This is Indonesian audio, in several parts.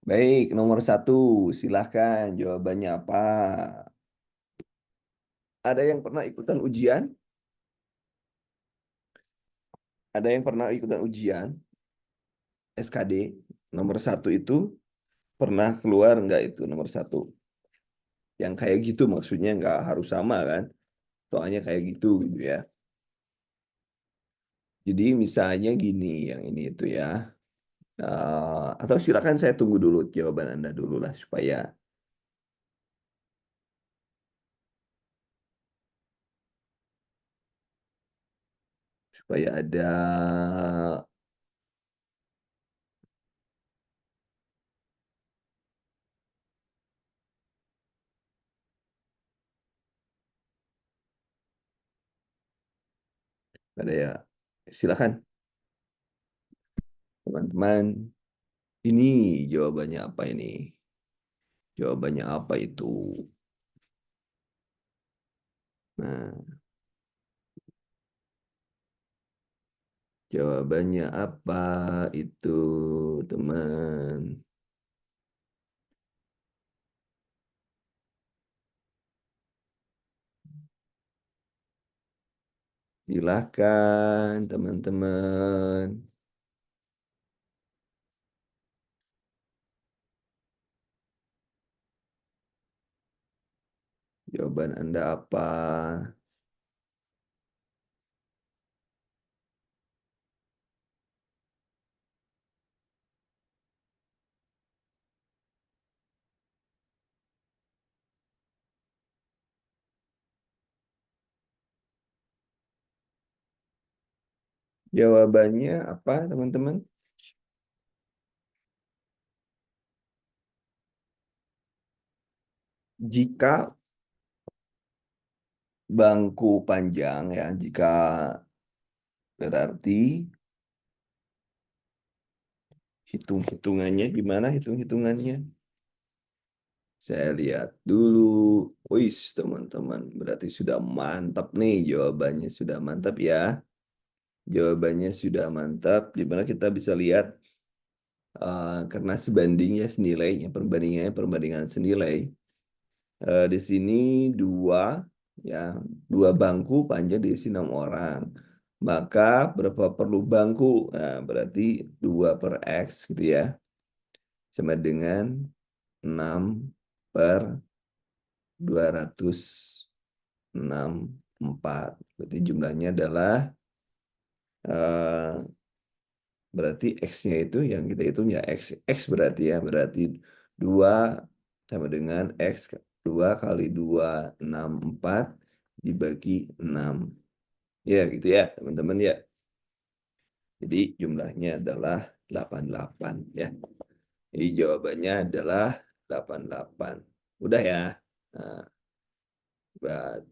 Baik, nomor satu, silahkan jawabannya apa? Ada yang pernah ikutan ujian? Ada yang pernah ikutan ujian SKD? Nomor satu itu pernah keluar nggak itu nomor satu? Yang kayak gitu maksudnya nggak harus sama kan? Soalnya kayak gitu gitu ya. Jadi misalnya gini yang ini itu ya. Atau silakan saya tunggu dulu jawaban Anda dulu lah supaya ada ya. Silakan teman-teman. Ini jawabannya apa ini? Jawabannya apa itu? Nah, jawabannya apa itu, teman? Silahkan, teman-teman. Jawaban Anda apa? Jawabannya apa, teman-teman? Jika bangku panjang ya, jika berarti hitung-hitungannya gimana hitung-hitungannya? Saya lihat dulu. Wih, teman-teman, berarti sudah mantap nih jawabannya sudah mantap ya. Jawabannya sudah mantap. Dimana kita bisa lihat karena sebandingnya senilainya perbandingan senilai. Di sini dua ya dua bangku panjang diisi 6 orang. Maka berapa perlu bangku? Nah, berarti 2 per X gitu ya. Sama dengan 6 per 264. Berarti jumlahnya adalah eh, berarti X-nya itu yang kita hitung ya X berarti ya. Berarti 2 sama dengan X 2 kali 2 64 dibagi 6. Ya gitu ya teman-teman ya. Jadi jumlahnya adalah 88 ya. Jadi jawabannya adalah 88. Udah ya. Nah,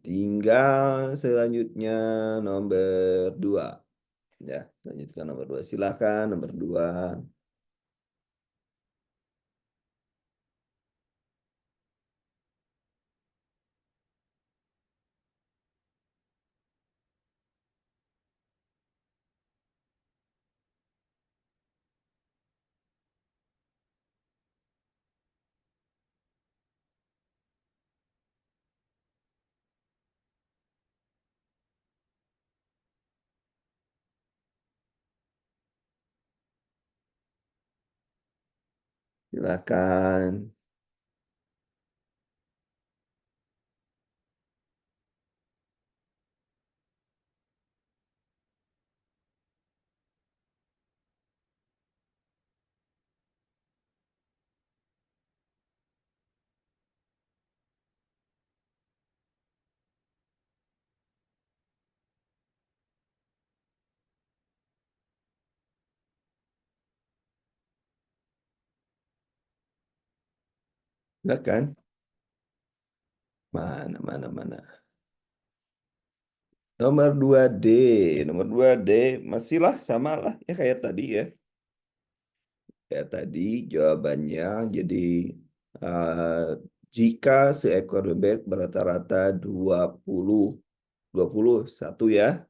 tinggal selanjutnya nomor 2. Ya, selanjutnya nomor 2. Silakan nomor 2. Silakan. Silakan. Mana, mana, mana. Nomor 2D. Nomor 2D masihlah sama lah ya kayak tadi ya. Ya tadi jawabannya jadi eh, jika seekor bebek berrata-rata 21 ya.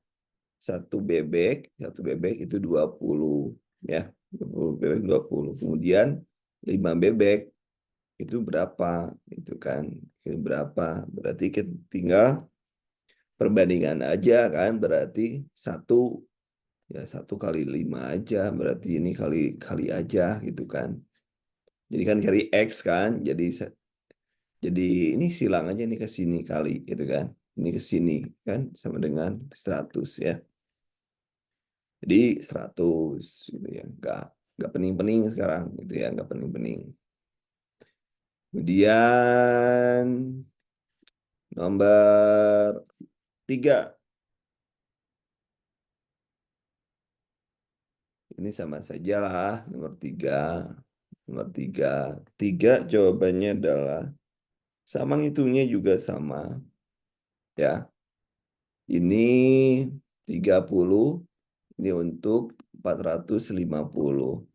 Satu bebek itu 20 ya. 20 bebek 20. Kemudian 5 bebek itu berapa? Itu kan itu berapa? Berarti kita tinggal perbandingan aja kan, berarti satu, ya 1 kali 5 aja, berarti ini kali kali aja gitu kan. Jadi kan cari X kan, jadi ini silang aja nih ke sini kali gitu kan. Ini ke sini kan sama dengan 100 ya. Jadi 100 gitu ya. Enggak pening-pening sekarang gitu ya, enggak pening-pening. Kemudian nomor 3. Ini sama saja lah nomor 3. Nomor 3. 3 jawabannya adalah sama, ngitungnya juga sama ya. Ini 30, ini untuk 450.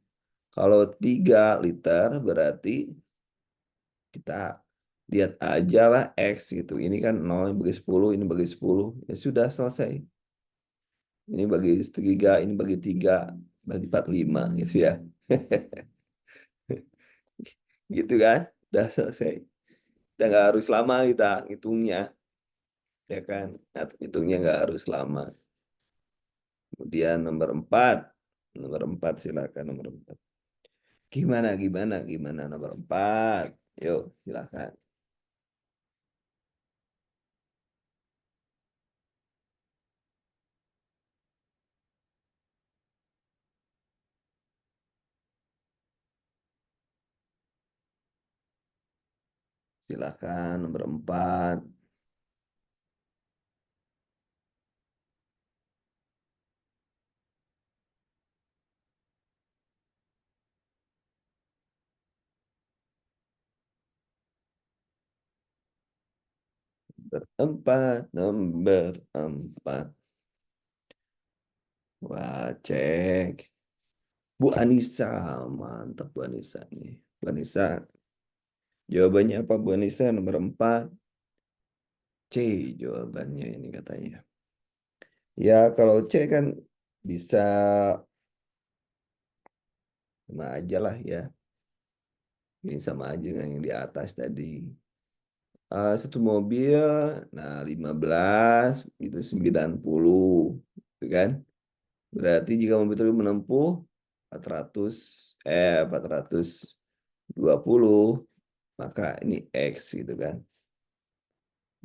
Kalau 3 liter berarti kita lihat aja lah X gitu. Ini kan 0 bagi 10, ini bagi 10. Ya sudah selesai. Ini bagi 3, ini bagi 3, berarti 45 gitu ya. Gitu kan? Udah selesai. Kita nggak harus lama kita hitungnya. Ya kan? Nah, hitungnya nggak harus lama. Kemudian nomor 4. Nomor 4 silakan nomor 4. Gimana nomor 4? Yuk, silakan. Silakan nomor 4. Nomor 4. Wah, cek. Bu Anissa, mantap Bu Anissa nih. Bu Anissa, jawabannya apa Bu Anissa? Nomor 4. C jawabannya ini katanya. Ya, kalau C kan bisa sama aja lah ya. Ini sama aja dengan yang di atas tadi. Satu mobil, nah 15 itu 90, gitu kan? Berarti jika mobil itu menempuh 400, 420, maka ini X gitu kan.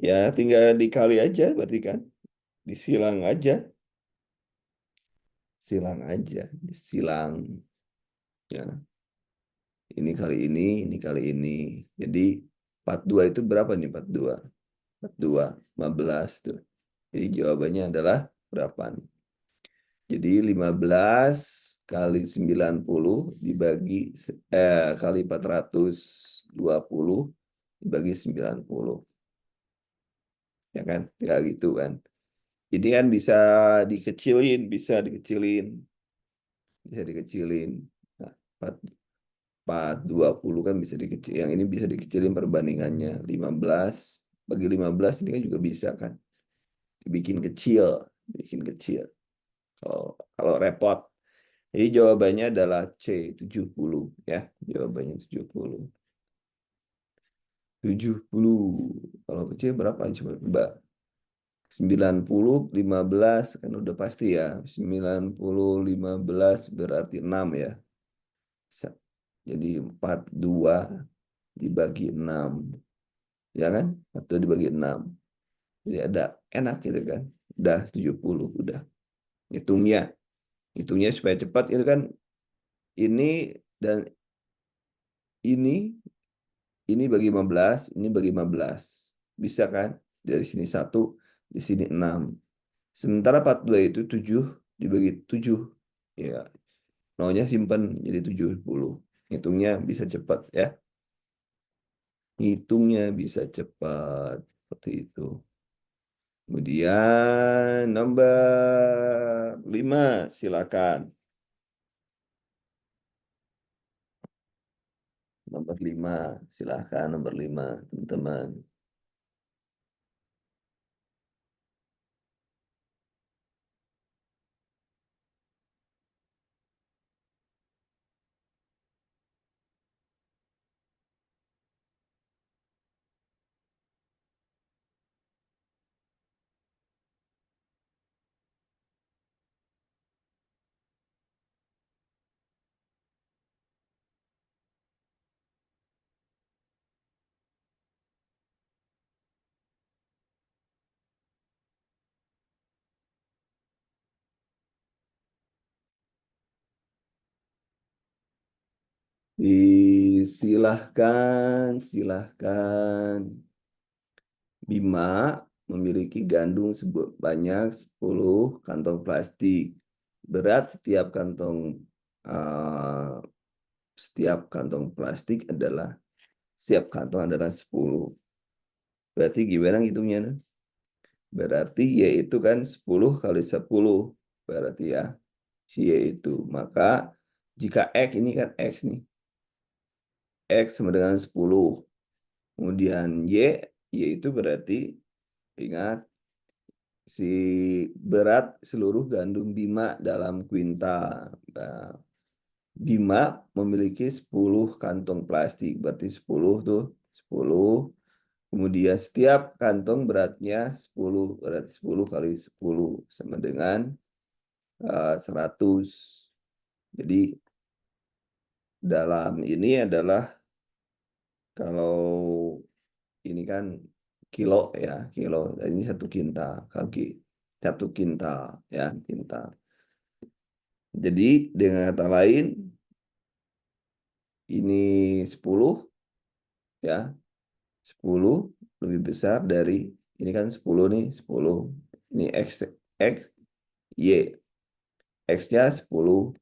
Ya tinggal dikali aja berarti kan. Disilang aja. Silang aja. Disilang. Ya, ini kali ini. Jadi 42 itu berapa nih 42? 42, 15 tuh. Jadi jawabannya adalah berapa nih? Jadi 15 kali 90 dibagi kali 420 dibagi 90. Ya kan? Ya gitu kan. Ini kan bisa dikecilin, bisa dikecilin. Nah, 420 kan bisa dikecil, yang ini bisa dikecilin perbandingannya. 15 bagi 15 ini kan juga bisa kan. Bikin kecil, bikin kecil. Kalau kalau repot. Jadi jawabannya adalah C, 70 ya. Jawabannya 70. 70. Kalau kecil berapa? Coba Mbak. 90, 15 kan udah pasti ya. 90, 15 berarti 6 ya. Jadi 42 dibagi 6. Ya kan? Atau dibagi 6. Jadi ada enak gitu kan. Udah 70, udah. Hitungnya. Hitungnya supaya cepat itu kan, ini dan ini bagi 15, ini bagi 15. Bisa kan? Dari sini 1, di sini 6. Sementara 42 itu 7 dibagi 7. Ya, nolnya simpan jadi 70. Hitungnya bisa cepat ya. Hitungnya bisa cepat. Seperti itu. Kemudian nomor 5, silakan. Nomor 5, silakan nomor 5, teman-teman. Silahkan. Bima memiliki gandum sebanyak 10 kantong plastik. Berat eh, setiap kantong plastik adalah setiap kantong adalah 10. Berarti gimana hitungnya? Berarti Y itu kan 10 kali 10. Berarti ya, si Y itu. Maka jika X ini kan X nih. X sama dengan 10. Kemudian Y itu berarti, ingat, si berat seluruh gandum Bima dalam kuintal. Nah, Bima memiliki 10 kantong plastik. Berarti 10 tuh 10. Kemudian setiap kantong beratnya 10. Berarti 10 kali 10 sama dengan 100. Jadi dalam ini adalah, kalau ini kan kilo ya, kilo. Ini 1 kintal. Kaki 1 kintal ya, kintal. Jadi dengan kata lain, ini 10 ya, 10 lebih besar dari ini kan 10 nih, 10. Ini X, Y. X-nya 10,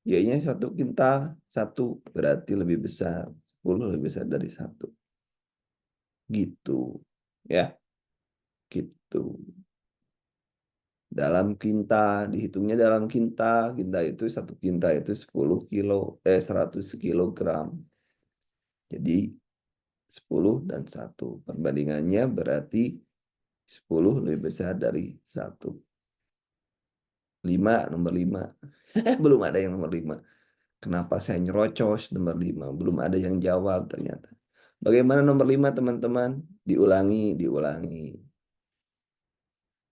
Y-nya 1 kintal, 1 berarti lebih besar. 10 lebih besar dari 1. Gitu. Ya, gitu. Dalam kintal, dihitungnya dalam kintal. Kintal itu 1 kintal itu 10 kilo, 100 kilogram. Jadi 10 dan 1. Perbandingannya berarti 10 lebih besar dari 1. 5, nomor 5. Belum ada yang nomor 5. Kenapa saya nyerocos nomor 5? Belum ada yang jawab ternyata. Bagaimana nomor 5, teman-teman? Diulangi.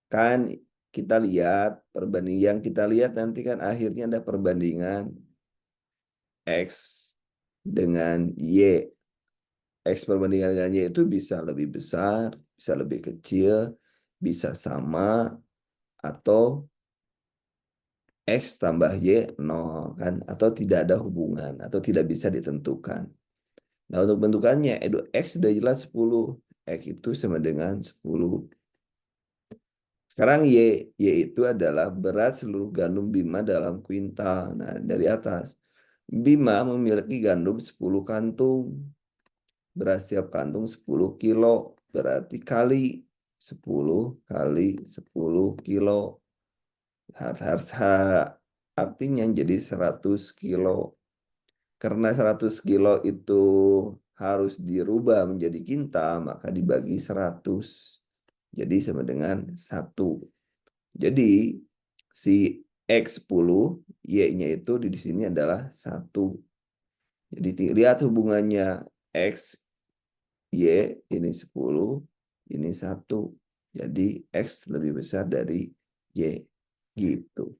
Kan kita lihat perbandingan, kita lihat nanti kan akhirnya ada perbandingan X dengan Y. X perbandingan dengan Y itu bisa lebih besar, bisa lebih kecil, bisa sama, atau X tambah Y 0 kan, atau tidak ada hubungan, atau tidak bisa ditentukan. Nah, untuk bentukannya, X sudah jelas 10. X itu sama dengan 10. Sekarang Y itu adalah berat seluruh gandum Bima dalam kuintal. Nah, dari atas. Bima memiliki gandum 10 kantung. Berat setiap kantung 10 kilo. Berarti kali 10 kali 10 kilo. Harus artinya jadi 100 kilo. Karena 100 kilo itu harus dirubah menjadi kintal, maka dibagi 100. Jadi sama dengan 1. Jadi si X10, Y-nya itu di sini adalah 1. Jadi lihat hubungannya X, Y, ini 10, ini 1. Jadi X lebih besar dari Y. Gitu.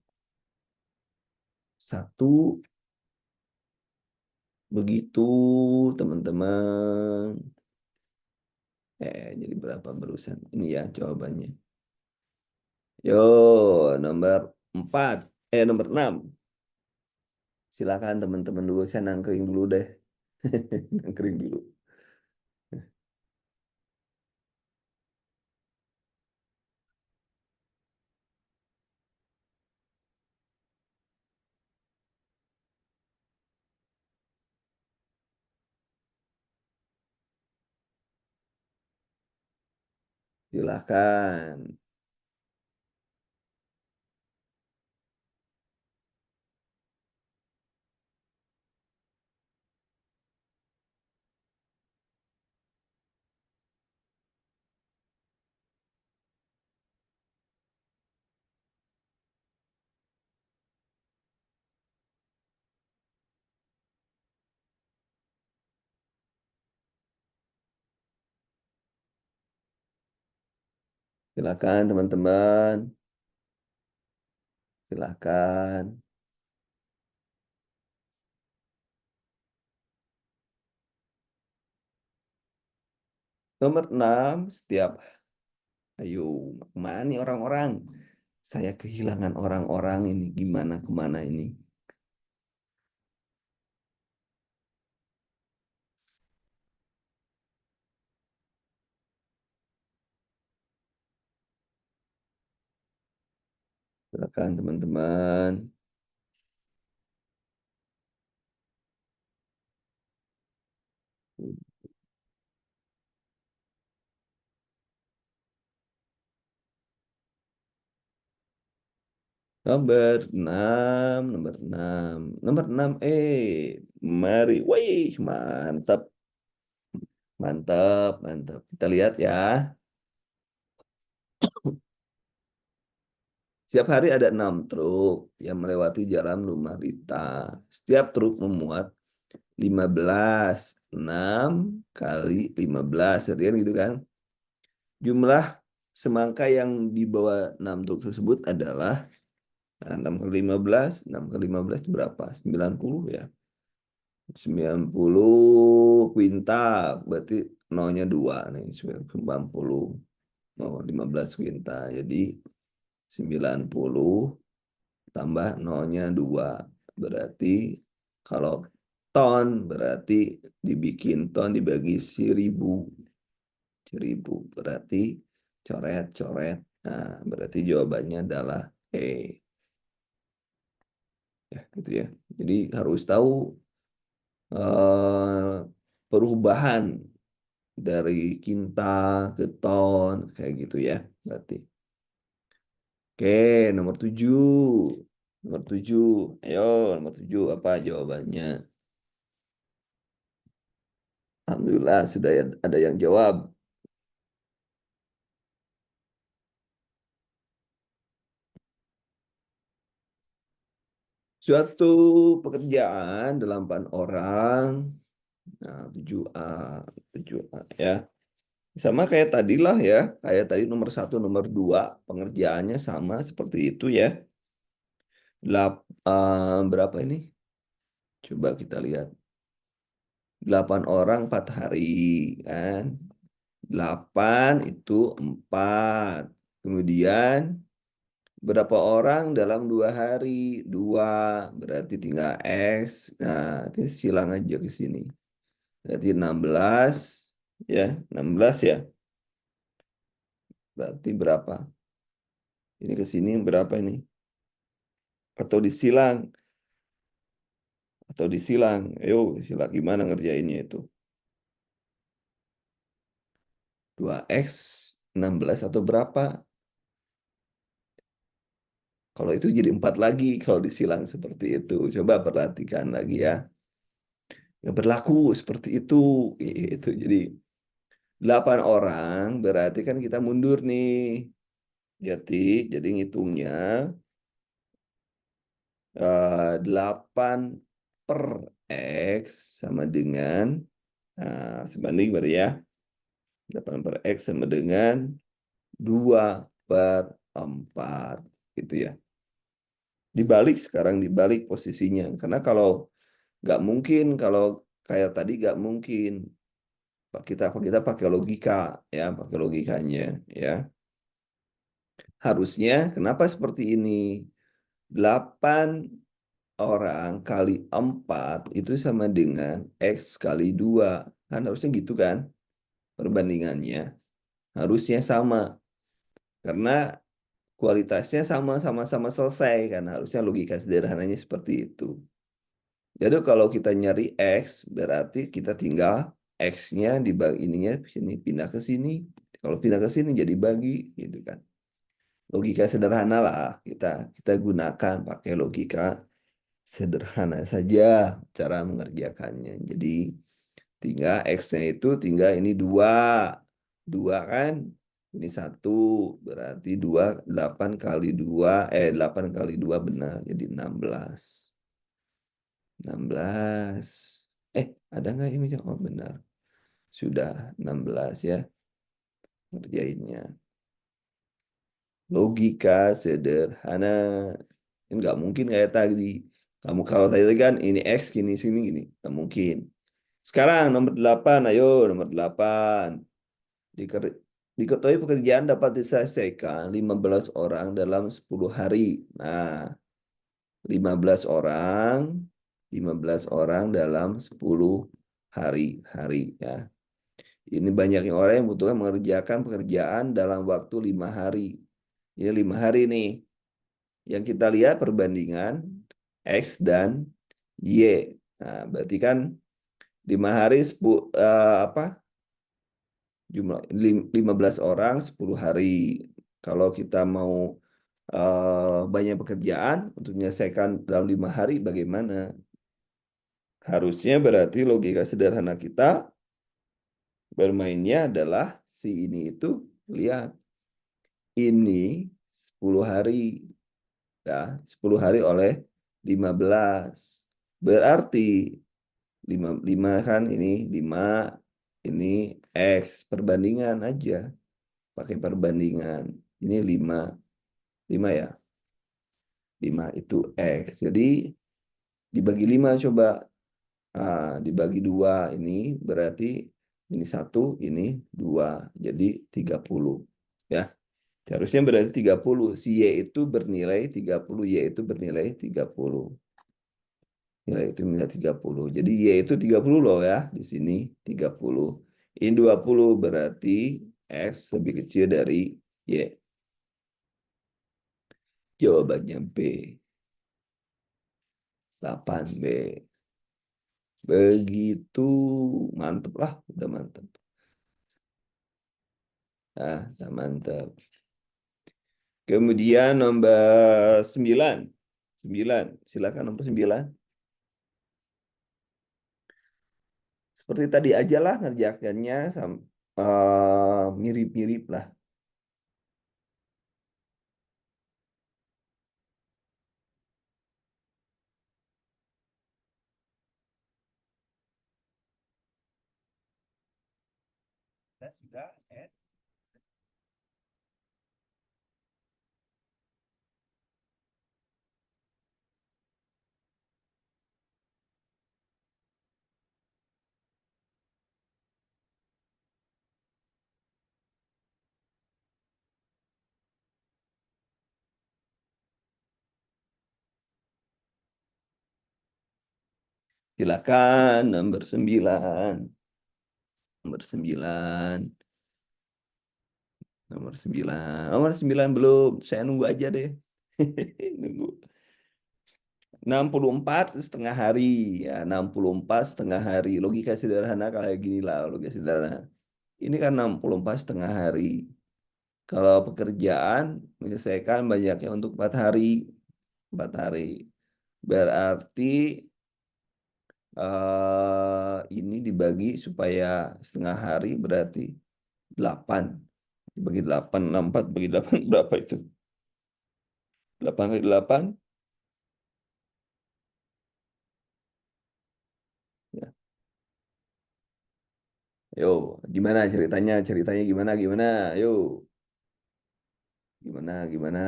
1. Begitu, teman-teman. Jadi berapa barusan? Ini ya jawabannya. Yo, nomor 4. Nomor 6. Silakan teman-teman dulu. Saya nangkring dulu deh. Nangkring dulu. Silakan. Silakan teman-teman. Silakan. Nomor 6, setiap, ayo, kemana nih orang-orang? Saya kehilangan orang-orang ini. Gimana kemana ini? Silakan teman-teman. Nomor 6 mari. Wih, mantap. Mantap, mantap. Kita lihat ya. Setiap hari ada 6 truk yang melewati jalan rumah Rita. Setiap truk memuat 15. 6 kali 15. Artinya gitu kan. Jumlah semangka yang dibawa 6 truk tersebut adalah 6 kali 15. 6 kali 15 itu berapa? 90 ya. 90 kuintal. Berarti nolnya 2 nih. 90. Oh, 15 kuintal. Jadi 90 tambah nolnya 2. Berarti kalau ton berarti dibikin ton dibagi 1000. 1000 berarti coret-coret. Nah, berarti jawabannya adalah E. Ya, gitu ya. Jadi harus tahu perubahan dari kintal ke ton kayak gitu ya. Berarti. Oke, nomor 7. Nomor 7. Ayo, nomor 7 apa jawabannya? Alhamdulillah sudah ada yang jawab. Suatu pekerjaan 8 orang. Nah, 7A, 7A ya. Sama kayak tadi lah ya. Kayak tadi nomor 1, nomor 2 pengerjaannya sama seperti itu ya. Berapa ini? Coba kita lihat. 8 orang 4 hari kan. 8 itu 4. Kemudian berapa orang dalam 2 hari? 2. Berarti tinggal X. Nah, itu silang aja ke sini. Berarti 16. Ya, 16 ya. Berarti berapa? Ini ke sini berapa ini? Atau disilang? Atau disilang? Ayo, silang gimana ngerjainnya itu? 2X 16 atau berapa? Kalau itu jadi 4 lagi kalau disilang seperti itu. Coba perhatikan lagi ya. Nggak berlaku seperti itu. Itu jadi 8 orang berarti kan kita mundur nih. Jadi ngitungnya 8 per X sama dengan sebanding berarti ya. 8 per X sama dengan 2 per 4 gitu ya. Dibalik sekarang, dibalik posisinya. Karena kalau nggak mungkin, kalau kayak tadi nggak mungkin. Kita pakai logika ya, pakai logikanya ya. Harusnya kenapa seperti ini? 8 orang kali 4 itu sama dengan X kali 2. Kan harusnya gitu kan perbandingannya. Harusnya sama. Karena kualitasnya sama-sama selesai kan. Harusnya logika sederhananya seperti itu. Jadi kalau kita nyari X berarti kita tinggal X-nya dibagi ininya sini pindah ke sini. Kalau pindah ke sini jadi bagi gitu kan. Logika sederhana lah kita gunakan pakai logika sederhana saja cara mengerjakannya. Jadi tinggal X-nya itu tinggal ini 2. 2 kan? Ini 1. Berarti 2, 8 kali 2. 8 kali 2 benar. Jadi 16. 16. Ada nggak ini? Oh benar. Sudah 16 ya ngerjainnya. Logika sederhana. Nggak mungkin kayak tadi. Kamu kalau tadi kan ini X gini sini gini. Nggak mungkin. Sekarang nomor 8. Ayo nomor 8. Diketahui pekerjaan dapat diselesaikan 15 orang dalam 10 hari. Nah, 15 orang 15 orang dalam 10 hari ya. Ini banyaknya orang yang butuhkan mengerjakan pekerjaan dalam waktu 5 hari. Ini 5 hari nih. Yang kita lihat perbandingan X dan Y. Nah, berarti kan 5 hari apa? Jumlah 15 orang 10 hari. Kalau kita mau banyak pekerjaan untuk menyelesaikan dalam 5 hari, bagaimana? Harusnya berarti logika sederhana kita bermainnya adalah si ini itu, lihat, ini 10 hari, ya, 10 hari oleh 15. Berarti 5 kan ini 5, ini X, perbandingan aja. Pakai perbandingan. Ini 5 ya. 5 itu X. Jadi dibagi 5 coba. Dibagi 2 ini berarti ini 1, ini 2. Jadi 30. Ya. Seharusnya berarti 30. Si Y itu bernilai 30. Y itu bernilai 30. Nilai itu nilai 30. Jadi Y itu 30 loh ya. Di sini 30. Ini 20 berarti X lebih kecil dari Y. Jawabannya B. 8B. Begitu. Mantep lah. Udah mantep. Udah mantep. Kemudian nomor 9. 9. Silakan nomor 9. Seperti tadi aja lah ngerjakannya mirip-mirip lah. Sudah, silakan nomor 9. Nomor 9. Nomor 9. Nomor 9 belum. Saya nunggu aja deh. Nunggu. 64,5 hari. Ya, 64,5 hari. Logika sederhana kayak gini lah. Logika sederhana. Ini kan 64,5 hari. Kalau pekerjaan menyelesaikan banyaknya untuk 4 hari. 4 hari. Berarti ini dibagi supaya setengah hari berarti 8. Dibagi 8, 64 bagi 8 berapa itu? 8 kali 8. Ya. Yo, gimana ceritanya? Ceritanya gimana? Gimana? Yo, gimana? Gimana?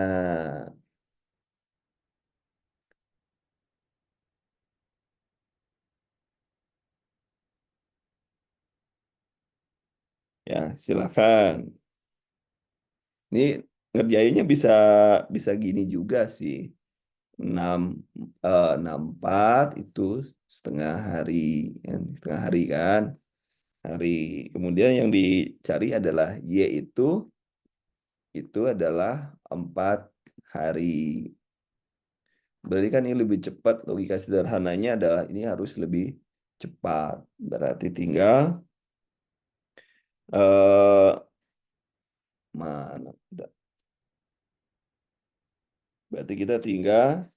Ya, silakan. Ini ngerjainnya bisa bisa gini juga sih. 6 64 itu setengah hari, kan? Setengah hari kan? Hari. Kemudian yang dicari adalah Y itu adalah 4 hari. Berarti kan ini lebih cepat. Logika sederhananya adalah ini harus lebih cepat. Berarti tinggal eh mana? Berarti kita tinggal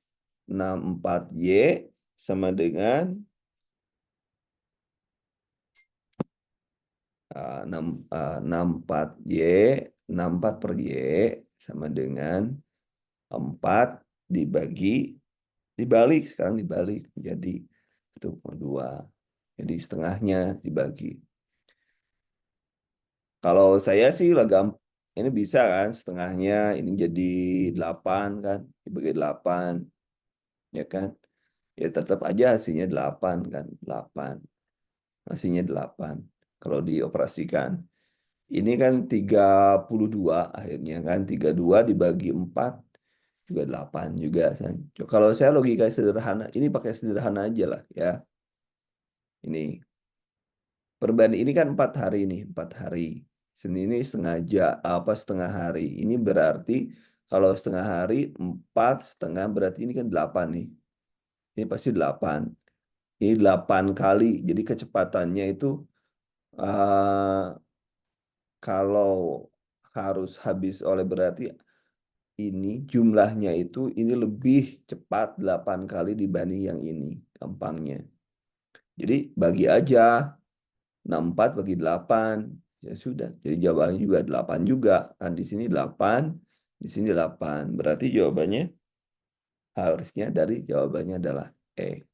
64Y sama dengan 64Y, 64 per Y sama dengan 4 dibalik, sekarang dibalik jadi 1,2. Jadi setengahnya dibagi. Kalau saya sih lagam ini bisa kan setengahnya ini jadi 8 kan, dibagi 8 ya kan. Ya tetap aja hasilnya 8 kan, 8. Hasilnya 8 kalau dioperasikan. Ini kan 32 akhirnya kan, 32 dibagi 4 juga 8 juga kan. Kalau saya logika sederhana, ini pakai sederhana aja lah ya. Ini perbanding ini kan 4 hari nih, 4 hari. Sini ini setengah jam, apa setengah hari. Ini berarti Kalau setengah hari, 4 setengah berarti ini kan 8 nih. Ini pasti 8. Ini 8 kali. Jadi kecepatannya itu kalau harus habis oleh berarti ini jumlahnya itu ini lebih cepat 8 kali dibanding yang ini. Gampangnya. Jadi bagi aja 64 bagi 8. Ya sudah. Jadi jawabannya juga 8 juga. Kan di sini 8, di sini 8. Berarti jawabannya harusnya dari jawabannya adalah E.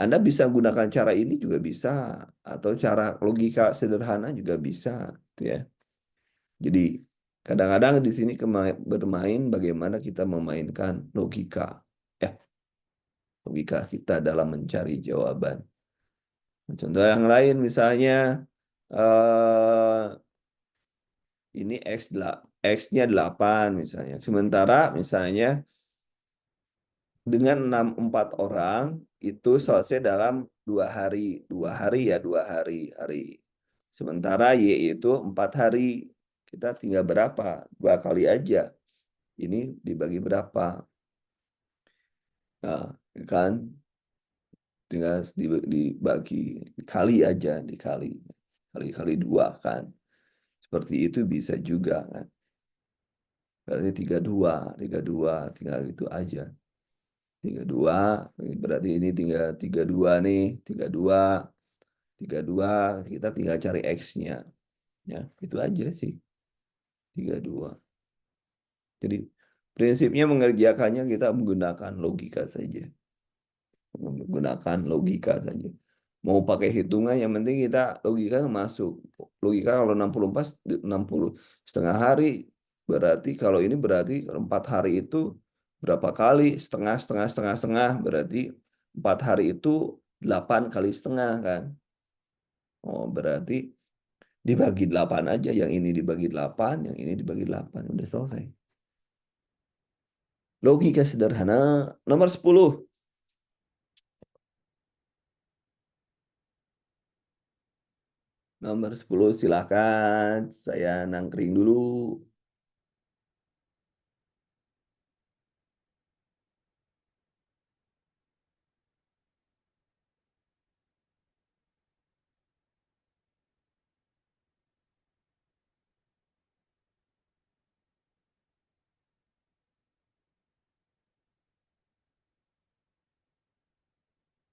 Anda bisa gunakan cara ini juga bisa, atau cara logika sederhana juga bisa, gitu ya. Jadi kadang-kadang di sini bermain bagaimana kita memainkan logika, ya, logika kita dalam mencari jawaban. Contoh yang lain misalnya ini X-nya 8 misalnya. Sementara misalnya dengan 64 orang itu selesai dalam 2 hari. 2 hari ya 2 hari. Sementara Y itu 4 hari. Kita tinggal berapa? 2 kali aja. Ini dibagi berapa? Nah, kan tinggal dibagi kali aja, dikali. Kali-kali 2 kan. Seperti itu bisa juga kan. Berarti 32 tinggal itu aja. 32 berarti ini tinggal 32 nih, 32 kita tinggal cari X-nya. Ya, itu aja sih. 32. Jadi prinsipnya mengerjakannya kita menggunakan logika saja. Menggunakan logika saja. Mau pakai hitungan yang penting kita logika masuk. Logika kalau 64 60 setengah hari berarti kalau ini berarti 4 hari itu berapa kali? Setengah berarti 4 hari itu 8 kali setengah kan. Oh, berarti dibagi 8 aja, yang ini dibagi 8, yang ini dibagi 8, udah selesai. Logika sederhana nomor 10. Nomor 10 silakan, saya nangkring dulu.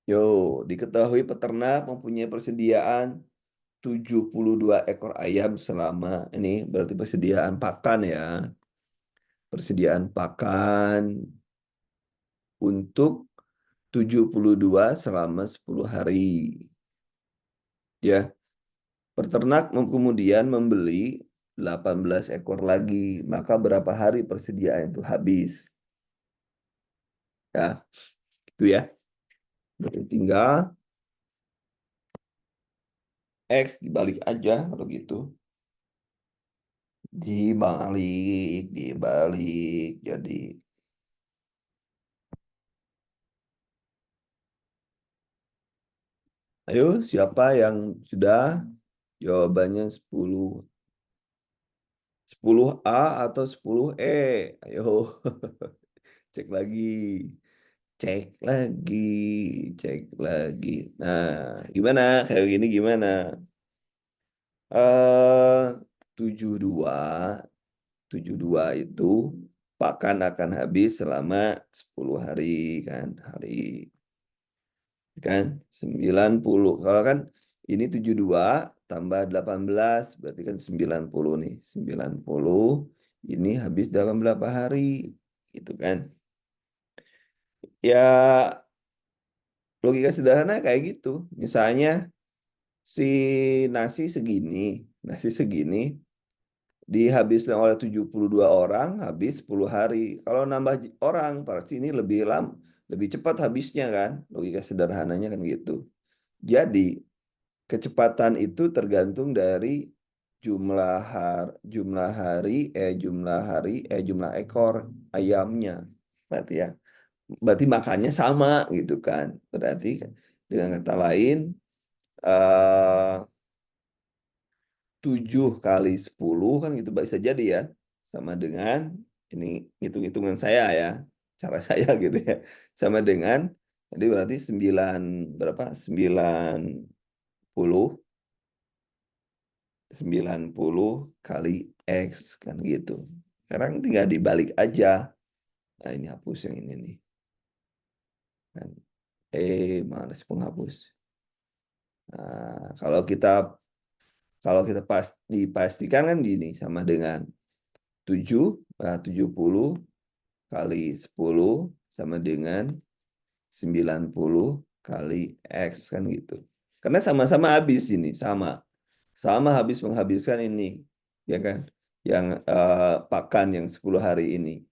Yo, diketahui peternak mempunyai persediaan 72 ekor ayam selama ini berarti persediaan pakan ya. Persediaan pakan untuk 72 selama 10 hari. Ya, peternak kemudian membeli 18 ekor lagi. Maka berapa hari persediaan itu habis? Ya, itu ya. Berarti tinggal X dibalik aja kalau gitu. Dibalik. Jadi, ayo siapa yang sudah jawabannya 10A atau 10E? Ayo, cek lagi. Cek lagi. Cek lagi. Nah, gimana? Kayak gini gimana? 72. 72 itu pakan akan habis selama 10 hari kan. Hari kan 90. Kalau kan ini 72 tambah 18 berarti kan 90 nih. 90 ini habis dalam berapa hari? Gitu kan. Ya logika sederhana kayak gitu. Misalnya si nasi segini dihabiskan oleh 72 orang habis 10 hari. Kalau nambah orang pasti ini lebih cepat habisnya kan. Logika sederhananya kan gitu. Jadi kecepatan itu tergantung dari jumlah ekor ayamnya. Berarti ya. Berarti makannya sama gitu kan. Berarti dengan kata lain 7 kali 10 kan gitu bisa jadi ya. Sama dengan Ini hitung-hitungan saya ya, cara saya gitu ya. Sama dengan, jadi berarti 9, berapa? 90, 90 kali X, kan gitu. Sekarang tinggal dibalik aja. Nah, ini hapus yang ini nih. Kan. Mana sih penghapus? Nah, kalau kita dipastikan kan gini, sama dengan 7, 70 kali 10 sama dengan 90 kali X, kan gitu. Karena sama-sama habis ini, sama habis menghabiskan ini, ya kan? Yang pakan yang 10 hari ini,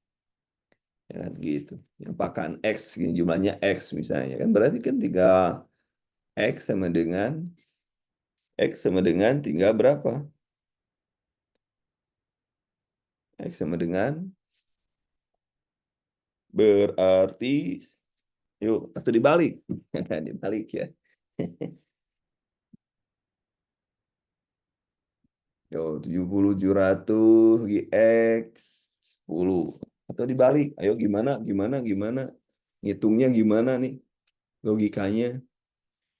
ya kan gitu. Yang pakan X, ini jumlahnya X misalnya, kan berarti kan 3 X sama dengan tinggal berapa? X sama dengan berarti, yuk, atau dibalik. Dibalik ya. Yo, 70 700 bagi X 10. Atau dibalik. Ayo gimana? Ngitungnya gimana nih? Logikanya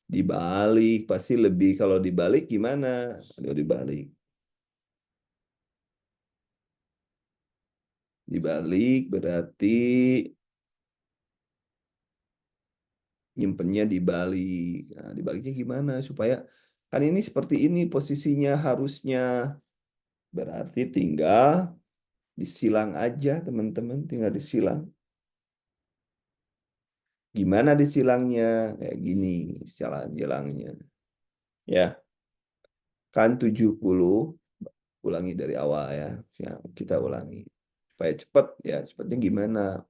dibalik. Pasti lebih, kalau dibalik gimana? Ayo dibalik. Dibalik berarti nyimpennya dibalik. Nah, dibaliknya gimana? Supaya, kan ini seperti ini posisinya harusnya. Berarti tinggal disilang aja, teman-teman. Tinggal disilang. Gimana disilangnya? Kayak gini silangnya. Ya, kan 70, ulangi dari awal ya. Ya, kita ulangi. Supaya cepat ya. Cepatnya gimana?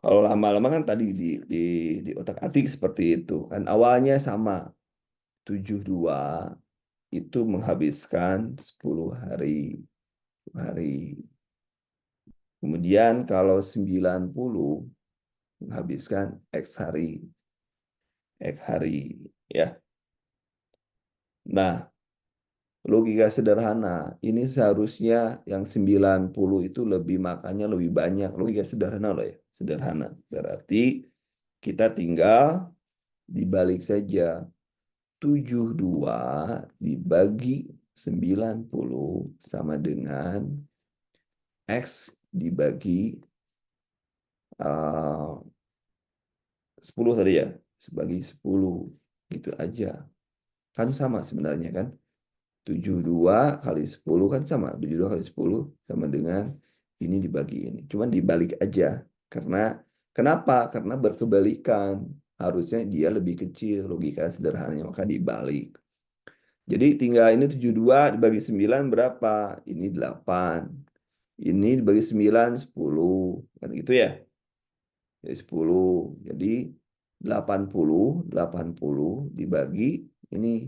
Kalau lama-lama kan tadi di otak-atik seperti itu. Kan awalnya sama. 72 itu menghabiskan 10 hari. Hari. Kemudian kalau 90 menghabiskan X hari. X hari. Ya. Nah, logika sederhana. Ini seharusnya yang 90 itu lebih makannya lebih banyak. Logika sederhana loh ya. Sederhana. Berarti kita tinggal dibalik saja. 72 dibagi 90 sama dengan X dibagi 10 tadi ya. Sebagai 10. Gitu aja. Kan sama sebenarnya kan. 72 kali 10 kan sama. 72 kali 10 sama dengan ini dibagi ini. Cuman dibalik aja. Karena, kenapa? Karena berkebalikan. Harusnya dia lebih kecil. Logika sederhananya. Maka dibalik. Jadi tinggal ini 72 dibagi 9 berapa? Ini 8. Ini dibagi 9, 10. Kan gitu ya. Jadi 10. Jadi 80 dibagi ini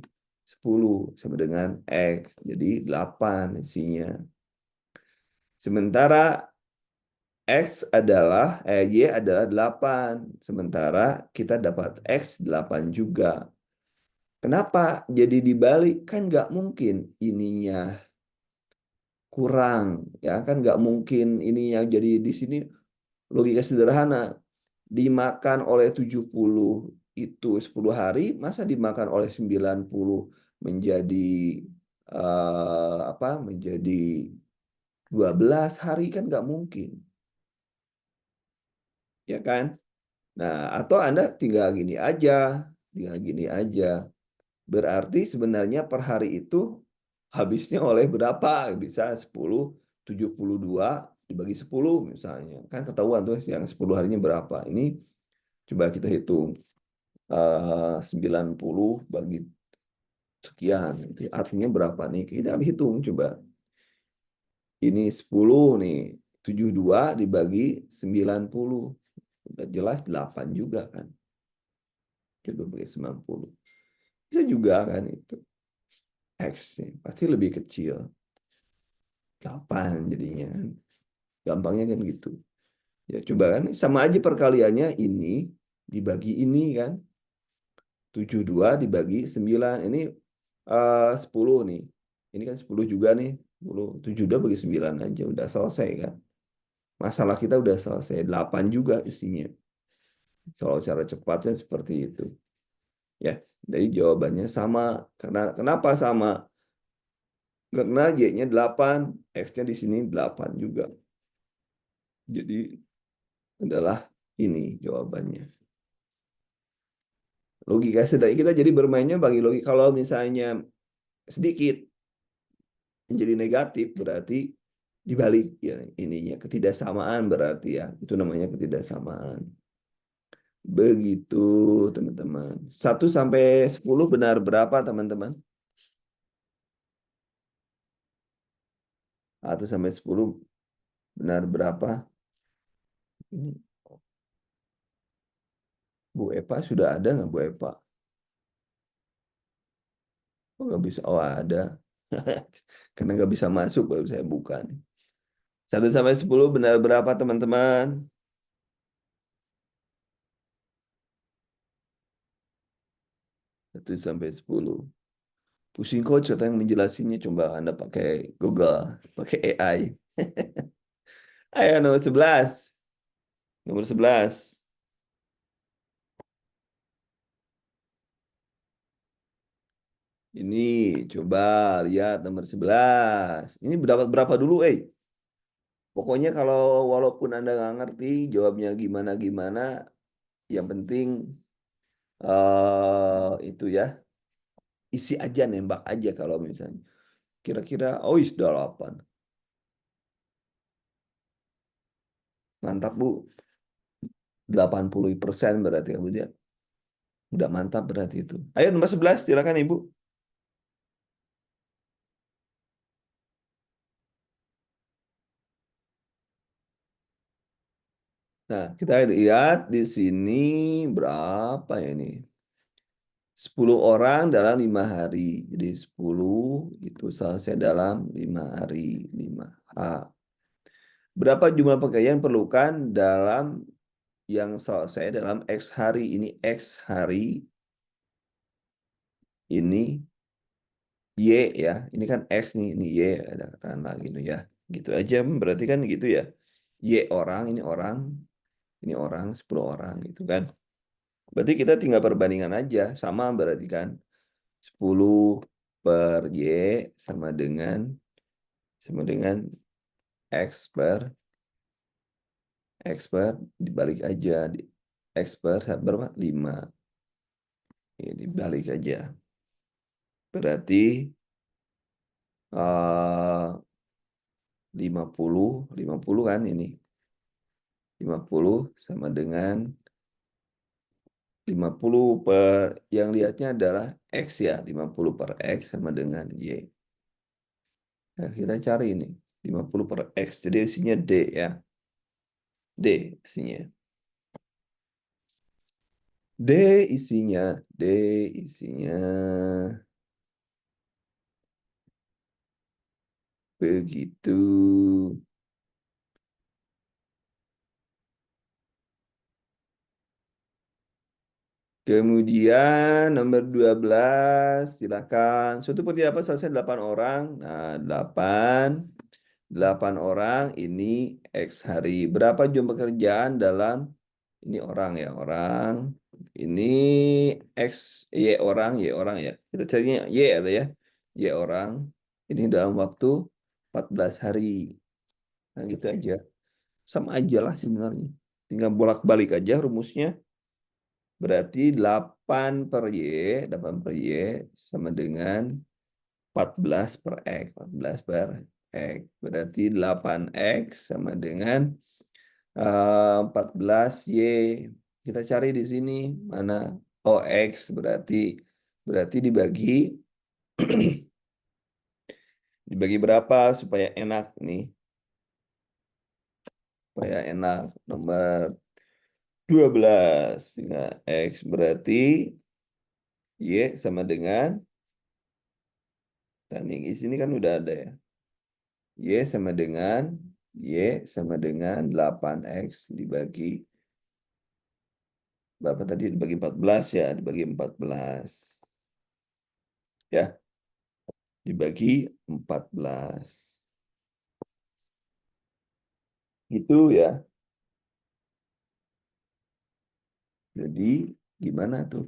10 sama dengan X. Jadi 8 isinya. Sementara Y adalah 8. Sementara kita dapat X 8 juga. Kenapa jadi dibalik? Kan nggak mungkin ininya kurang. Ya kan nggak mungkin ini yang jadi di sini, logika sederhana. Dimakan oleh 70 itu 10 hari, masa dimakan oleh 90 menjadi menjadi 12 hari, kan nggak mungkin. Ya kan? Nah, atau Anda tinggal gini aja. Berarti sebenarnya per hari itu habisnya oleh berapa? Bisa 10, 72 dibagi 10 misalnya. Kan ketahuan tuh yang 10 harinya berapa. Ini coba kita hitung. 90 bagi sekian. Itu artinya berapa nih? Kita hitung coba. Ini 10 nih. 72 dibagi 90. Udah jelas 8 juga kan. Coba bagi 90. Bisa juga kan itu. X nih. Pasti lebih kecil. 8 jadinya kan. Gampangnya kan gitu. Ya coba kan. Sama aja perkaliannya ini dibagi ini kan. 72 dibagi 9. Ini 10 nih. Ini kan 10 juga nih. 7 udah bagi 9 aja. Udah selesai kan. Masalah kita udah selesai. 8 juga isinya. Kalau cara cepatnya seperti itu. Ya, jadi jawabannya sama. Kenapa sama? Karena Y-nya 8, X-nya di sini 8 juga. Jadi adalah ini jawabannya. Logika sedang kita jadi bermainnya bagi logika. Kalau misalnya sedikit menjadi negatif berarti dibalik ya ininya ketidaksamaan berarti ya itu namanya ketidaksamaan. Begitu teman-teman. 1 sampai 10 benar berapa teman-teman? 1 sampai 10 benar berapa? Ini Bu Epa sudah ada nggak Bu Epa? Oh, nggak bisa. Oh ada. Karena nggak bisa masuk baru saya buka nih. 1 sampai 10 benar berapa teman-teman? 1 sampai 10. Pusing coach atau yang menjelasinnya coba Anda pakai Google, pakai AI. Ayo nomor 11. Nomor 11. Ini coba lihat nomor 11. Ini berapa berapa dulu, eh? Pokoknya kalau walaupun Anda nggak ngerti jawabnya gimana-gimana, yang penting itu ya, isi aja nembak aja kalau misalnya. Kira-kira, oh sudah 8. Mantap, Bu. 80% berarti kamu dia. Udah mantap berarti itu. Ayo nomor 11, silakan Ibu. Nah, kita lihat di sini berapa ya ini? 10 orang dalam 5 hari. Jadi 10 itu selesai dalam 5 hari. 5H. Berapa jumlah pekerjaan perlukan dalam yang selesai dalam X hari? Ini X hari. Ini Y ya. Ini kan X nih. Ini Y. Ada katakanlah gitu ya. Gitu aja. Berarti kan gitu ya. Y orang. Ini orang. Ini orang. 10 orang gitu kan. Berarti kita tinggal perbandingan aja. Sama berarti kan. 10 per Y sama dengan X per dibalik aja. X per berapa? 5. Ya, dibalik aja. Berarti 50 kan ini. 50 sama dengan 50 per, yang lihatnya adalah X ya. 50 per X sama dengan Y. Nah, kita cari ini. 50 per X. Jadi isinya D ya. D isinya. D isinya. D isinya. Begitu. Kemudian nomor 12, silakan. Suatu persiapan selesai 8 orang. Nah, 8 orang ini X hari. Berapa jumlah pekerjaan dalam ini orang ya, orang. Ini X Y orang ya. Kita carinya Y atau ya. Y orang. Ini dalam waktu 14 hari. Nah, gitu aja. Sama aja lah sebenarnya. Tinggal bolak-balik aja rumusnya. Berarti 8 per Y sama dengan 14 per X. 14 per X. Berarti 8X sama dengan 14Y. Kita cari di sini mana OX berarti dibagi dibagi berapa supaya enak nih. Supaya enak. Nomor 12 dengan X berarti Y sama dengan tanding di sini kan udah ada ya. Y sama dengan 8X dibagi berapa tadi? Dibagi 14 ya, dibagi 14. Ya, dibagi 14. Itu ya. Jadi gimana tuh?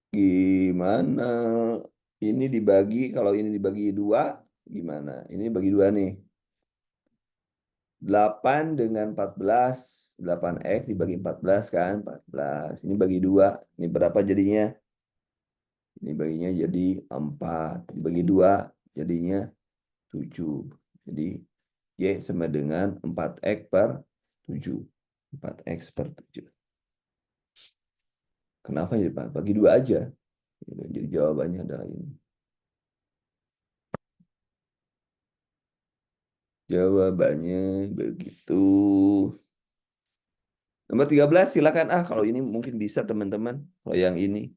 Gimana? Ini dibagi, kalau ini dibagi dua, gimana? Ini bagi dua nih. 8 dengan 14. 8x dibagi 14 kan? 14. Ini bagi dua. Ini berapa jadinya? Ini baginya jadi 4. Dibagi dua jadinya 7. Jadi Y sama dengan 4x per 7. 4x per 7. Kenapa jadi 4? Bagi dua aja. Gitu. Jadi jawabannya adalah ini. Jawabannya begitu. Nomor 13 silakan. Kalau ini mungkin bisa teman-teman. Kalau yang ini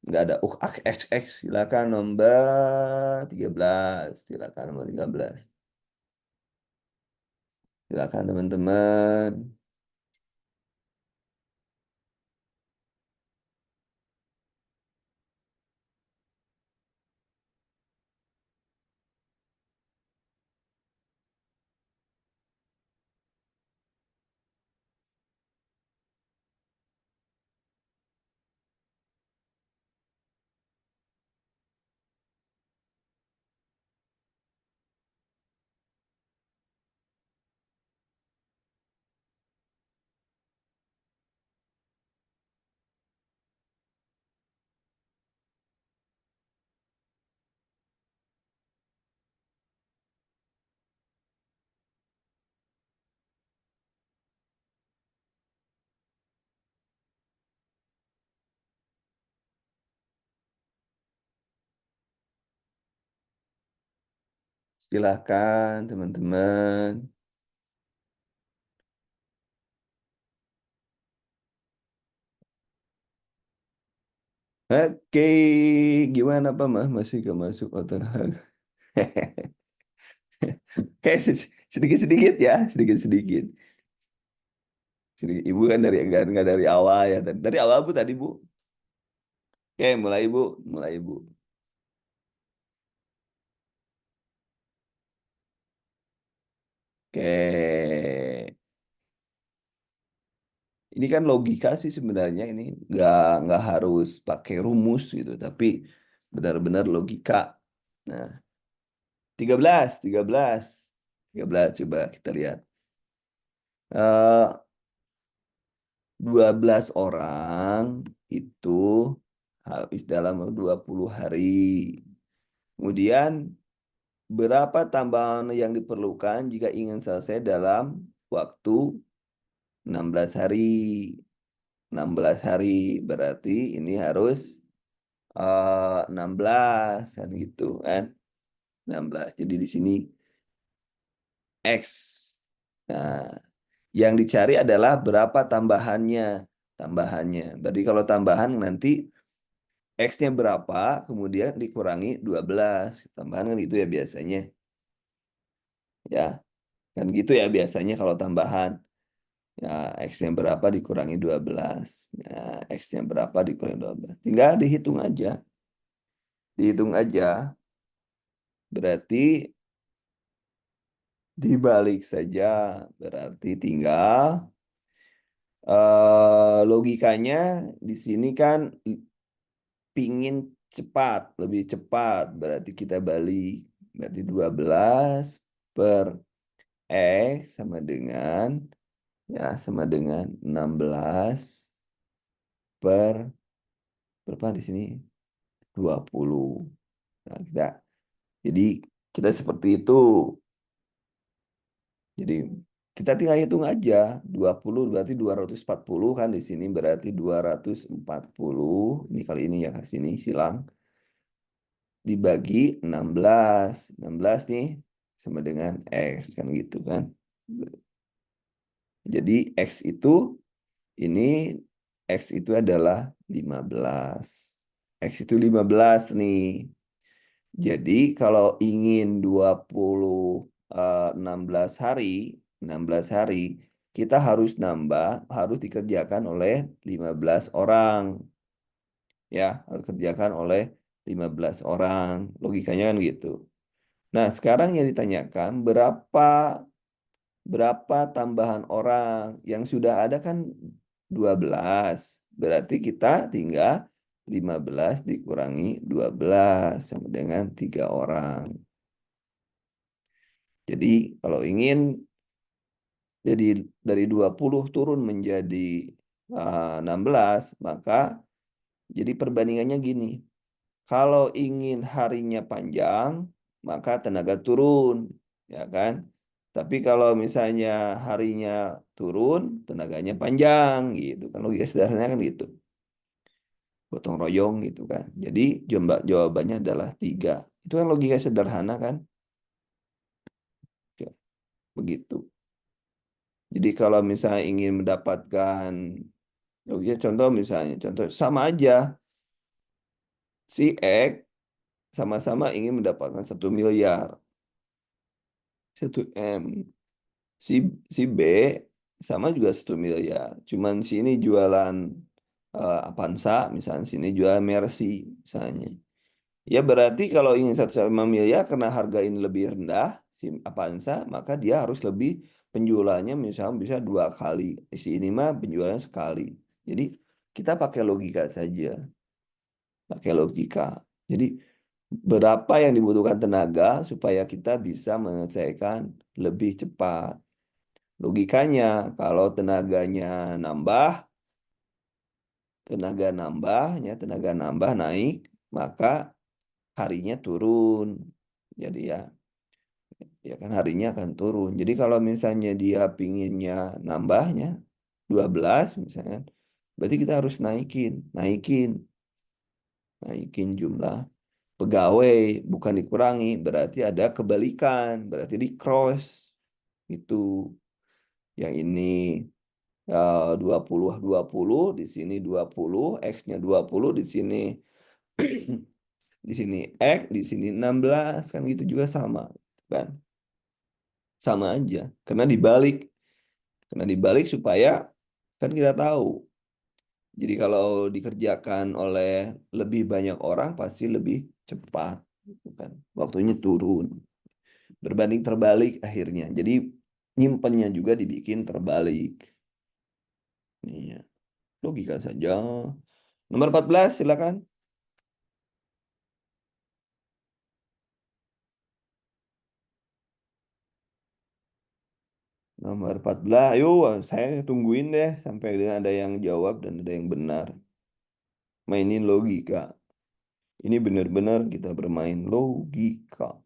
nggak ada x x silakan nomor 13. Silakan nomor 13. Silakan teman-teman. Silakan teman-teman. Oke, gimana Pak Mah? Masih gak masuk otak? Kayak sedikit-sedikit ya, sedikit-sedikit. Ibu kan dari nggak dari awal ya. Dari awal Bu tadi Bu. Oke, mulai Bu, mulai Bu. Oke, ini kan logika sih sebenarnya ini nggak harus pakai rumus gitu, tapi benar-benar logika. Nah, 13, 13, 13 coba kita lihat. 12 orang itu habis dalam 20 hari. Kemudian berapa tambahan yang diperlukan jika ingin selesai dalam waktu 16 hari? 16 hari berarti ini harus 16 kan gitu kan. 16. Jadi di sini X. Nah, yang dicari adalah berapa tambahannya. Tambahannya. Berarti kalau tambahan nanti X-nya berapa, kemudian dikurangi 12. Tambahan kan gitu ya biasanya. Ya, kan gitu ya biasanya kalau tambahan. Ya, X-nya berapa dikurangi 12. Ya, X-nya berapa dikurangi 12. Tinggal dihitung aja. Dihitung aja. Berarti dibalik saja. Berarti tinggal logikanya di sini kan pingin cepat, lebih cepat. Berarti kita balik. Berarti 12 per X sama dengan 16 per berapa di sini? 20. Nah, jadi kita seperti itu. Jadi kita tinggal hitung aja. 20 berarti 240 kan di sini berarti 240. Ini kali ini ya ke sini silang dibagi 16. 16 nih sama dengan X kan gitu kan. Jadi ini X itu adalah 15. X itu 15 nih. Jadi kalau ingin 16 hari, 16 hari, kita harus dikerjakan oleh 15 orang. Ya, harus dikerjakan oleh 15 orang. Logikanya kan gitu. Nah, sekarang yang ditanyakan berapa tambahan orang yang sudah ada kan 12. Berarti kita tinggal 15 dikurangi 12 sama dengan 3 orang. Jadi kalau ingin jadi dari 20 turun menjadi 16, maka jadi perbandingannya gini. Kalau ingin harinya panjang, maka tenaga turun, ya kan? Tapi kalau misalnya harinya turun, tenaganya panjang, gitu kan? Logika sederhananya kan gitu. Gotong royong gitu kan. Jadi jawabannya adalah 3. Itu kan logika sederhana kan? Ya, begitu. Jadi kalau misalnya ingin mendapatkan, ya contoh misalnya, contoh sama aja, si X sama-sama ingin mendapatkan 1 miliar, 1 M. Si si B sama juga 1 miliar. Cuman sini jualan Avanza, misalnya sini jualan Mercy, misalnya. Ya berarti kalau ingin 1,5 miliar karena harga ini lebih rendah, si Avanza, maka dia harus lebih penjualannya misalnya bisa 2 kali. Si ini mah penjualannya sekali. Jadi kita pakai logika saja, pakai logika. Jadi berapa yang dibutuhkan tenaga supaya kita bisa menyelesaikan lebih cepat. Logikanya, kalau tenaganya nambah, tenaga nambah naik, maka harinya turun. Jadi ya kan harinya akan turun. Jadi kalau misalnya dia pinginnya nambahnya 12 misalnya, berarti kita harus naikin jumlah pegawai, bukan dikurangi. Berarti ada kebalikan, berarti di cross itu. Yang ini 20 di sini 20 X-nya 20 di sini di sini X di sini 16 kan gitu juga sama kan, sama aja karena dibalik supaya kan kita tahu, jadi kalau dikerjakan oleh lebih banyak orang pasti lebih cepat gitu kan, waktunya turun, berbanding terbalik akhirnya, jadi nyimpennya juga dibikin terbalik. Iya, logika saja. Nomor 14 silakan. Nomor 14, yuk saya tungguin deh sampai ada yang jawab dan ada yang benar. Mainin logika. Ini benar-benar kita bermain logika.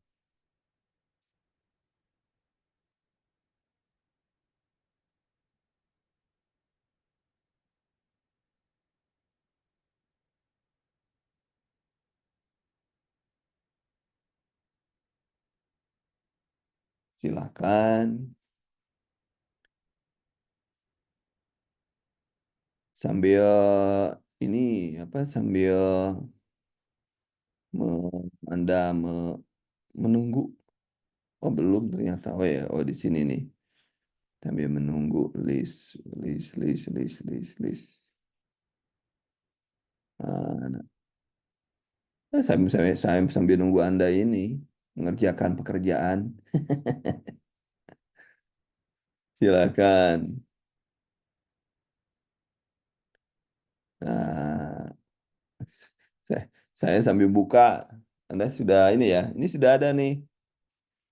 Silakan sambil ini apa sambil Anda menunggu. Oh belum ternyata. Oh ya, oh di sini nih. Sambil menunggu list. Nah, saya sambil nunggu Anda ini mengerjakan pekerjaan. Silakan. Nah, saya, saya sambil buka. Anda sudah ini ya. Ini sudah ada nih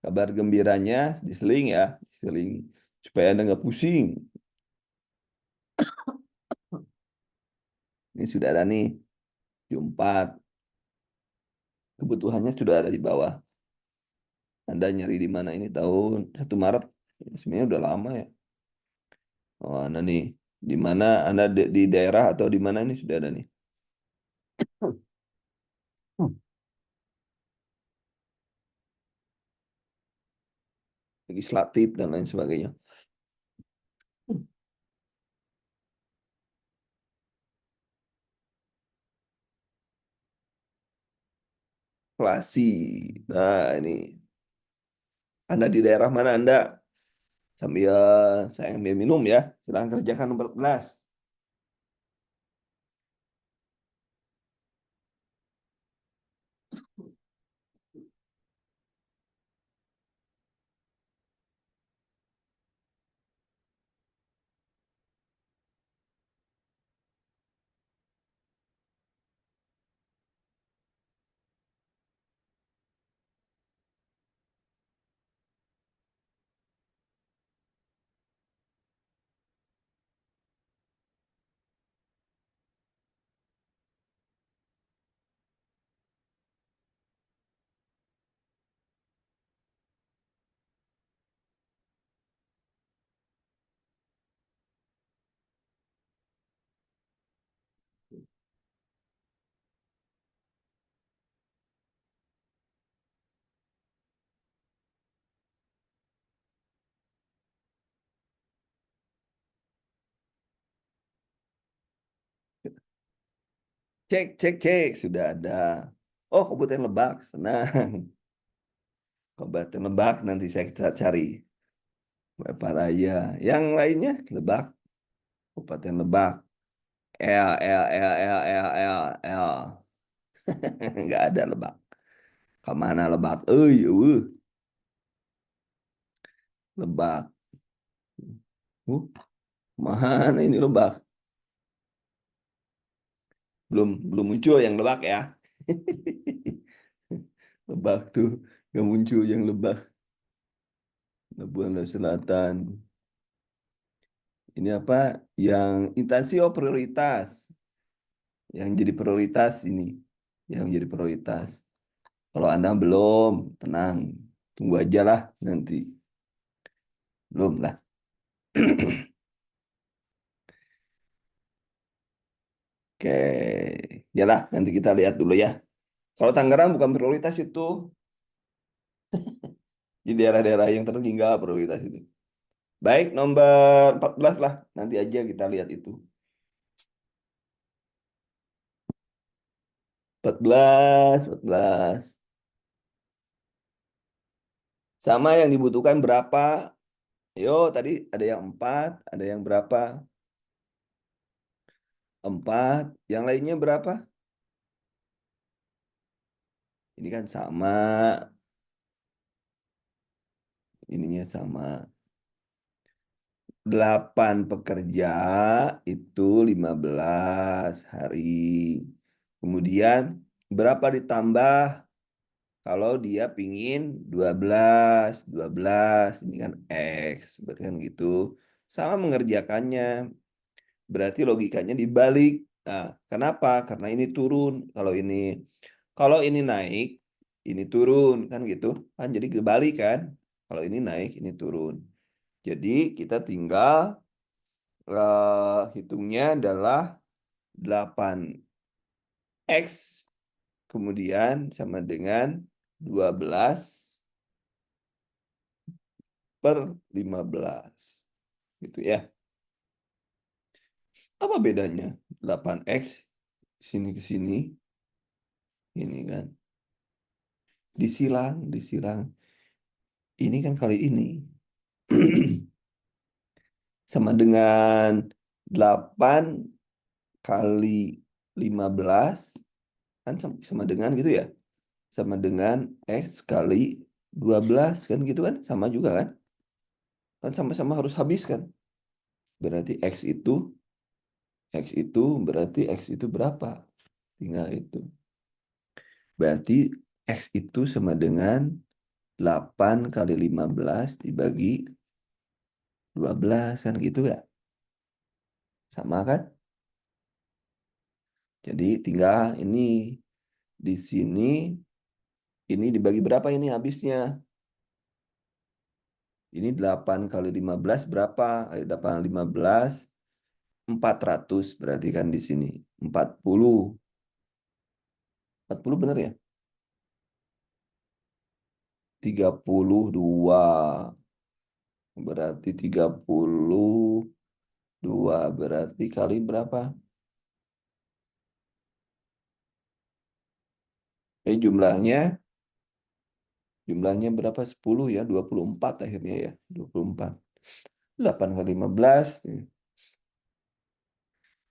kabar gembiranya di seling ya, seling supaya Anda nggak pusing. Ini sudah ada nih Jumat. Kebutuhannya sudah ada di bawah. Anda nyari di mana ini tahun 1 Maret. Sebenarnya udah lama ya. Oh, Anda nih di mana Anda di daerah atau di mana ini sudah ada nih. Hmm. Legislatif dan lain sebagainya. Klasi. Nah, ini Anda di daerah mana Anda? Sambil saya ambil minum ya. Silahkan kerjakan nomor 14. Cek, cek, cek. Sudah ada. Oh, Kabupaten Lebak. Senang. Kabupaten Lebak nanti saya cari. Bapak Raya. Yang lainnya Lebak. Kabupaten Lebak. L. Nggak ada Lebak. Kemana Lebak? Lebak. Uh, Mana ini Lebak? Belum belum muncul yang Lebak ya. Lebak tuh nggak muncul yang Lebak. Labuan Selatan. Ini apa? Yang instansi prioritas. Yang jadi prioritas ini. Yang menjadi prioritas. Kalau Anda belum, tenang. Tunggu aja lah nanti. Belum lah. Oke. Yalah, nanti kita lihat dulu ya. Kalau Tangerang bukan prioritas itu. Di daerah-daerah yang tertinggal prioritas itu. Baik, nomor 14 lah. Nanti aja kita lihat itu. 14, 14. Sama yang dibutuhkan berapa? Yo, tadi ada yang 4, ada yang berapa? 4. Yang lainnya berapa? Ini kan sama. Ininya sama. 8 pekerja itu 15 hari. Kemudian berapa ditambah kalau dia pingin 12 ini kan X, berarti kan gitu. Sama mengerjakannya, berarti logikanya dibalik. Nah, kenapa? Karena ini turun. Kalau ini naik, ini turun kan gitu. Kan jadi kebalik kan. Kalau ini naik, ini turun. Jadi kita tinggal hitungnya adalah 8X kemudian sama dengan 12 per 15. Gitu ya. Apa bedanya? 8X sini ke sini. Ini kan. Disilang, disilang. Ini kan kali ini. Sama dengan 8 kali 15. Kan sama dengan gitu ya. Sama dengan X kali 12. Kan gitu kan. Sama juga kan. Kan sama-sama harus habis kan. Berarti X itu berapa? Tinggal itu. Berarti X itu sama dengan 8 kali 15 dibagi 12 kan gitu ya. Sama kan? Jadi tinggal ini di sini ini dibagi berapa ini habisnya? Ini 8 kali 15 berapa? 8 kali 15 400 berarti kan di sini. 40. 40 benar ya? 32. Berarti 32 berarti kali berapa? Jumlahnya berapa? 10 ya, 24 akhirnya ya. 24. 8 kali 15.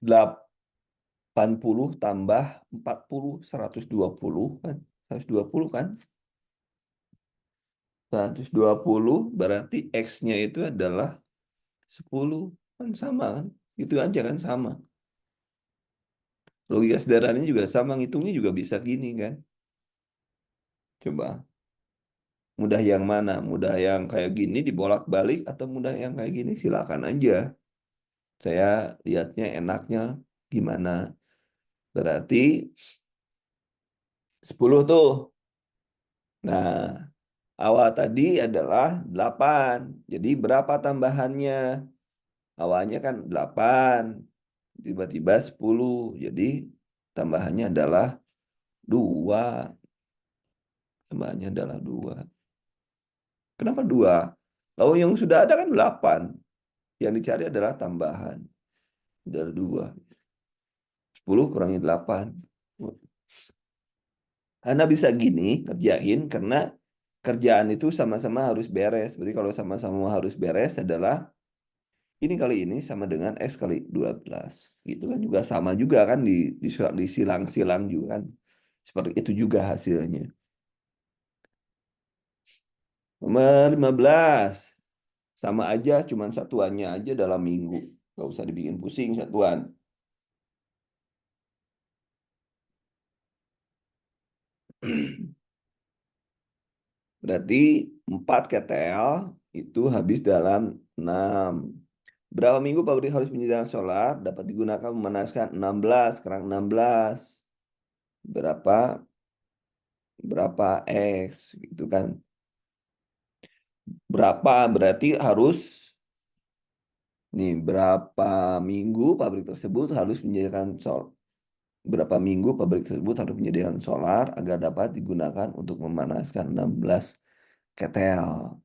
80 tambah 40, 120 kan. 120 kan. 120 berarti X-nya itu adalah 10. Kan sama kan. Itu aja kan sama. Logika sederhananya juga sama. Ngitungnya juga bisa gini kan. Coba. Mudah yang mana? Mudah yang kayak gini dibolak-balik atau mudah yang kayak gini? Silakan aja. Saya lihatnya enaknya gimana. Berarti 10 tuh. Nah, awal tadi adalah 8. Jadi berapa tambahannya? Awalnya kan 8. Tiba-tiba 10. Jadi tambahannya adalah 2. Tambahannya adalah 2. Kenapa 2? Lalu yang sudah ada kan 8. Yang dicari adalah tambahan. Dari 2. 10 kurangi 8. Anda bisa gini kerjain karena kerjaan itu sama-sama harus beres. Berarti kalau sama-sama harus beres adalah ini kali ini sama dengan X kali 12. Gitu kan juga sama juga kan disilang-silang juga kan. Seperti itu juga hasilnya. Nomor 15. Sama aja, cuman satuannya aja dalam minggu. Gak usah dibikin pusing satuan. Berarti 4 KTL itu habis dalam 6. Berapa minggu pabrik harus menyediakan solar dapat digunakan memanaskan 16 sekarang 16. Berapa berapa X gitu kan. Berapa berarti harus nih berapa minggu pabrik tersebut harus menyediakan berapa minggu pabrik tersebut harus menyediakan solar agar dapat digunakan untuk memanaskan 16 KTL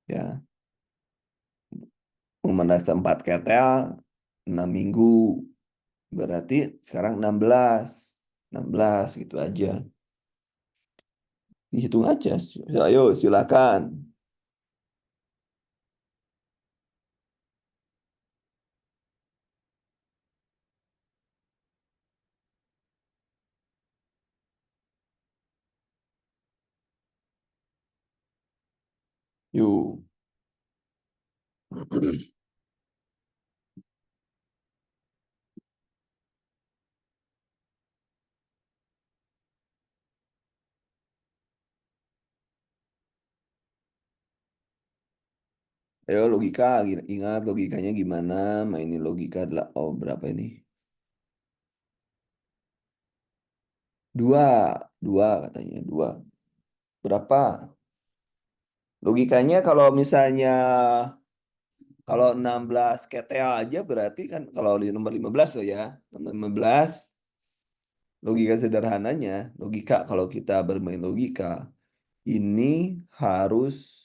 ya. Memanaskan 4 KTL 6 minggu. Berarti sekarang 16. 16 gitu aja. Dihitung aja. Ayo silakan. Yuk. Ayo logika, ingat logikanya gimana? Mainin logika adalah oh berapa ini? Dua, dua katanya dua. Berapa? Logikanya kalau misalnya kalau 16 KTA aja berarti kan kalau di nomor 15 loh ya. Nomor 15 logika sederhananya, logika kalau kita bermain logika ini harus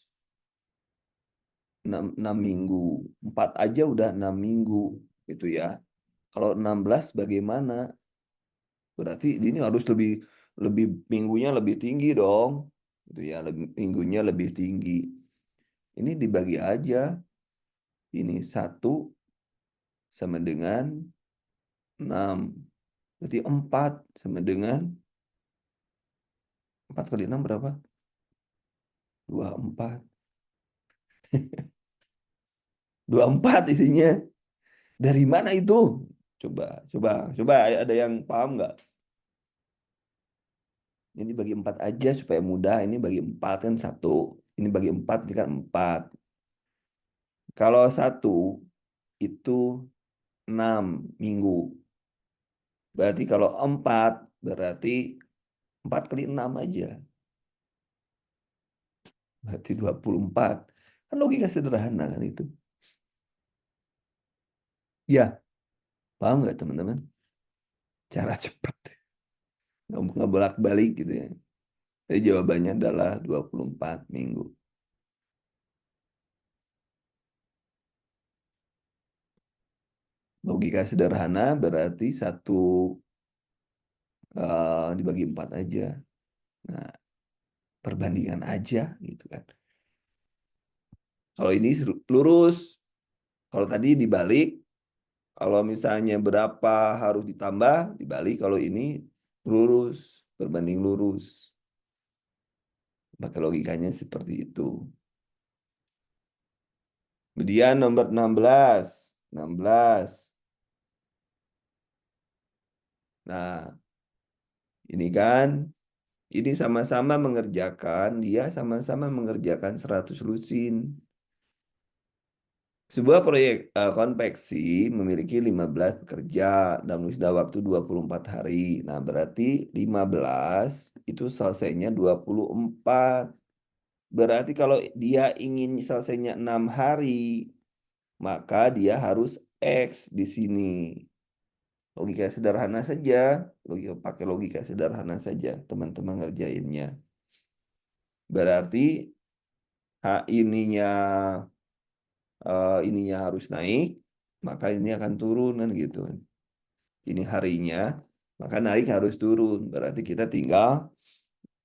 6 minggu. 4 aja udah 6 minggu gitu ya. Kalau 16 bagaimana? Berarti ini harus lebih lebih minggunya lebih tinggi dong. Gitu ya, minggunya lebih tinggi. Ini dibagi aja. Ini 1 sama dengan 6. Berarti 4 sama dengan 4 kali 6 berapa? 24. 24 isinya. Dari mana itu? Coba, coba, coba ada yang paham nggak? Ini bagi 4 aja supaya mudah. Ini bagi 4 kan 1. Ini bagi 4 ini kan 4. Kalau 1 itu 6 minggu. Berarti kalau 4 berarti 4 kali 6 aja. Berarti 24. Kan logika sederhana kan itu. Ya, paham nggak teman-teman? Cara cepat. Nggak bolak-balik gitu ya. Jadi jawabannya adalah 24 minggu. Logika sederhana berarti 1 dibagi 4 aja. Nah, perbandingan aja gitu kan. Kalau ini lurus, kalau tadi dibalik, kalau misalnya berapa harus ditambah, dibalik. Kalau ini lurus, berbanding lurus. Maka logikanya seperti itu. Kemudian nomor 16. 16. Nah, ini kan, ini sama-sama mengerjakan, dia sama-sama mengerjakan 100 lusin. Sebuah proyek konveksi memiliki 15 pekerja dalam jeda waktu 24 hari. Nah, berarti 15 itu selesainya 24. Berarti kalau dia ingin selesainya 6 hari, maka dia harus X di sini. Logika sederhana saja, pakai logika sederhana saja teman-teman ngerjainnya. Berarti H ininya harus naik, maka ini akan turun kan gitu. ini harinya, maka naik harus turun. Berarti kita tinggal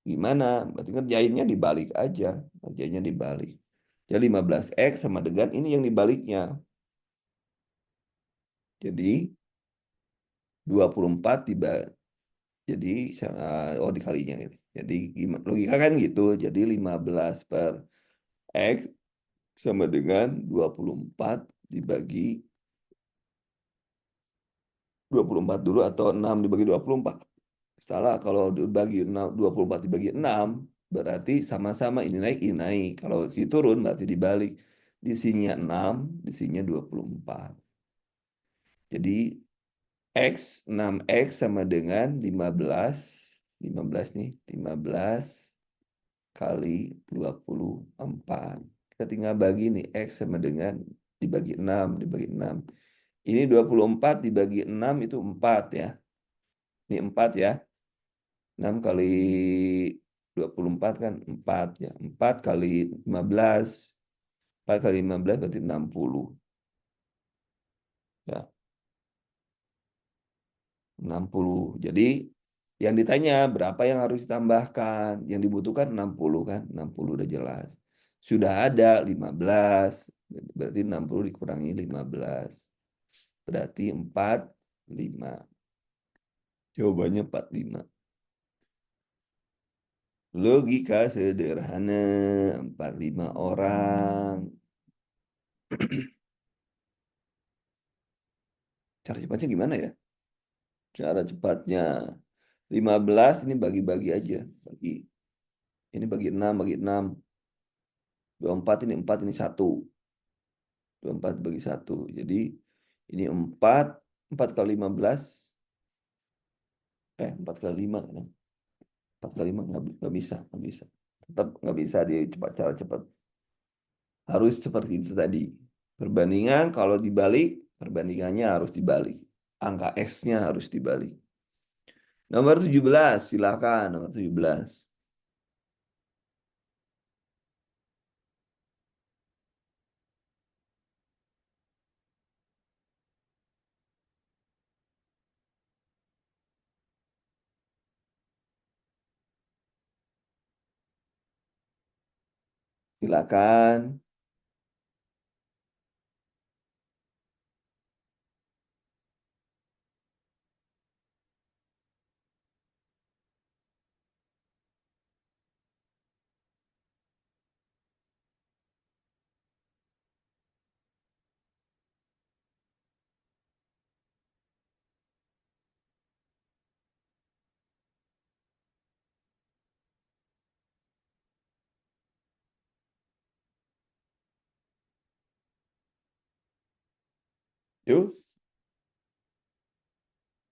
gimana? Berarti ngerjainnya dibalik aja. Ngerjainnya dibalik. Jadi 15X sama dengan ini yang dibaliknya. Jadi 24 jadi oh dikalinya gitu. Jadi logika kan gitu. Jadi 15 per X sama dengan 24 dibagi 24 dulu atau 6 dibagi 24. Salah, kalau dibagi 6, 24 dibagi 6 berarti sama-sama ini naik, ini naik. Kalau ini turun berarti dibalik. Di sininya 6, di sininya 24. Jadi X, 6X sama dengan 15. 15 nih, 15 kali 24. Kita tinggal bagi nih, X sama dengan dibagi 6, dibagi 6. Ini 24 dibagi 6 itu 4 ya. Ini 4 ya. 6 kali 24 kan 4 ya. 4 kali 15. 4 kali 15 berarti 60. Ya, 60. Jadi yang ditanya berapa yang harus ditambahkan? Yang dibutuhkan 60 kan? 60 udah jelas. Sudah ada 15. Berarti 60 dikurangi 15. Berarti 45. Jawabannya 45. Logika sederhana, 45 orang. Cara cepatnya gimana ya? Cara cepatnya 15 ini bagi-bagi aja. Bagi. Ini bagi 6, bagi 6. 24 ini 4, ini 1. 24 bagi 1. Jadi ini 4. 4 kali 15. 4 kali 5. 4 kali 5 nggak bisa. Nggak bisa. Tetap nggak bisa di cepat cara cepat. Harus seperti itu tadi. Perbandingan kalau dibalik, perbandingannya harus dibalik. Angka X-nya harus dibalik. Nomor 17, silakan nomor 17. Silakan. Yuk,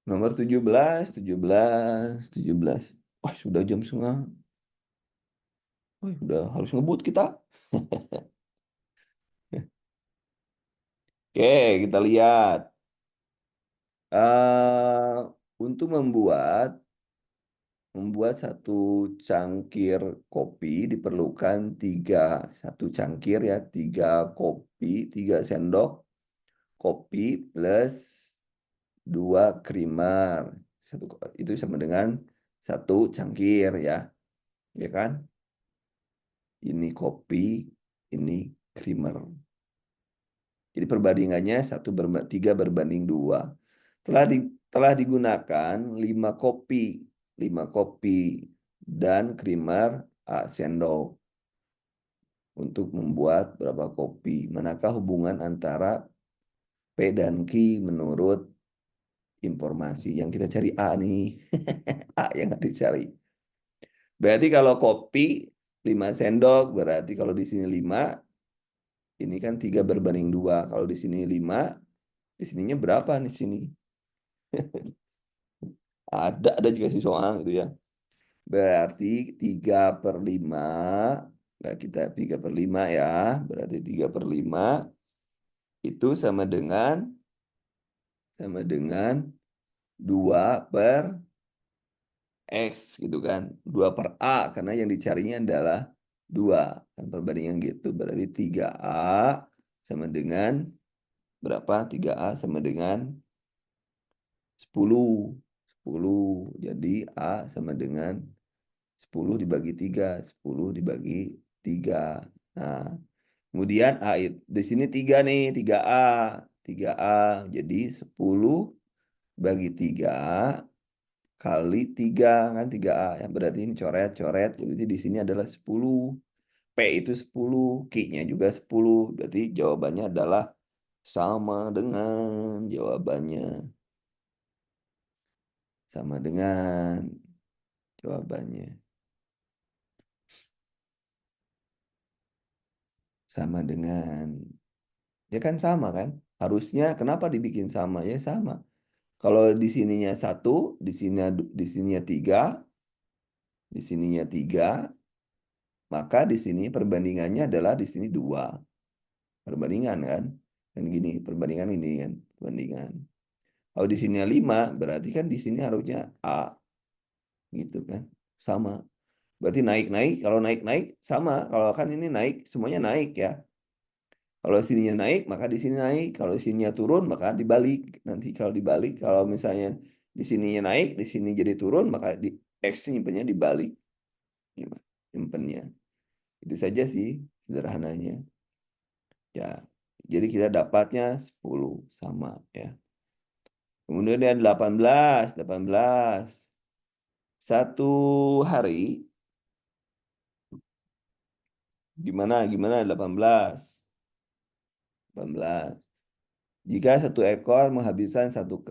nomor 17, 17, 17. Wah, sudah jam setengah. Wah, udah harus ngebut kita. Oke, kita lihat. eh untuk membuat satu cangkir kopi diperlukan satu cangkir ya, 3 kopi, 3 sendok kopi plus 2 creamer. Itu sama dengan 1 cangkir ya, ya kan? Ini kopi, ini creamer. Jadi perbandingannya 3 berbanding 2. Telah digunakan 5 kopi, 5 kopi dan creamer sendok untuk membuat berapa kopi. Manakah hubungan antara P dan Q menurut informasi yang kita cari A nih? A yang harus dicari. Berarti kalau kopi 5 sendok, berarti kalau di sini 5, ini kan 3 berbanding 2. Kalau di sini 5, di sininya berapa nih sini? Ada juga sih soal gitu ya. Berarti 3/5. Nah, kita 3/5 ya. Berarti 3/5 itu sama dengan 2 per X gitu kan. 2 per A karena yang dicarinya adalah 2. Kan perbandingan gitu. Berarti 3A sama dengan berapa? 3A sama dengan 10. 10. Jadi A sama dengan 10 dibagi 3. 10 dibagi 3. Nah, kemudian A itu, di sini 3 nih, 3A. 3A. Jadi 10 bagi 3 kali 3 kan 3A. Yang berarti ini coret-coret. Jadi di sini adalah 10. P itu 10. Q-nya juga 10. Berarti jawabannya adalah sama dengan jawabannya. Sama dengan jawabannya. Sama dengan. Ya kan sama kan? Harusnya kenapa dibikin sama? Ya sama. Kalau di sininya 1, di sininya 3, di sininya 3, maka di sini perbandingannya adalah di sini 2. Perbandingan kan? Dan gini, perbandingan ini kan, perbandingan. Kalau di sini 5, berarti kan di sini harusnya A gitu kan. Sama. Berarti naik-naik, kalau naik-naik sama. Kalau kan ini naik, semuanya naik ya. Kalau sininya naik, maka di sini naik. Kalau sininya turun, maka dibalik. Nanti kalau dibalik, kalau misalnya di sininya naik, di sini jadi turun, maka di X nyimpennya dibalik. Nyimpennya. Itu saja sih sederhananya. Ya, jadi kita dapatnya 10 sama ya. Kemudian ada 18, 18. Satu hari, gimana 18? 18. Jika satu ekor menghabiskan satu